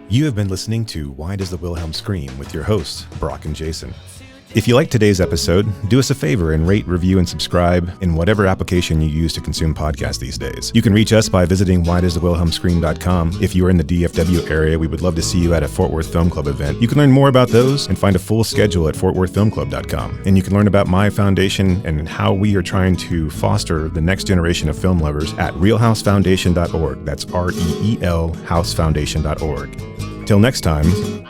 You have been listening to Why Does the Wilhelm Scream with your hosts, Brock and Jason. If you liked today's episode, do us a favor and rate, review, and subscribe in whatever application you use to consume podcasts these days. You can reach us by visiting whydoesthewilhelmscream.com. If you are in the DFW area, we would love to see you at a Fort Worth Film Club event. You can learn more about those and find a full schedule at fortworthfilmclub.com. And you can learn about my foundation and how we are trying to foster the next generation of film lovers at realhousefoundation.org. That's REEL housefoundation.org. Till next time,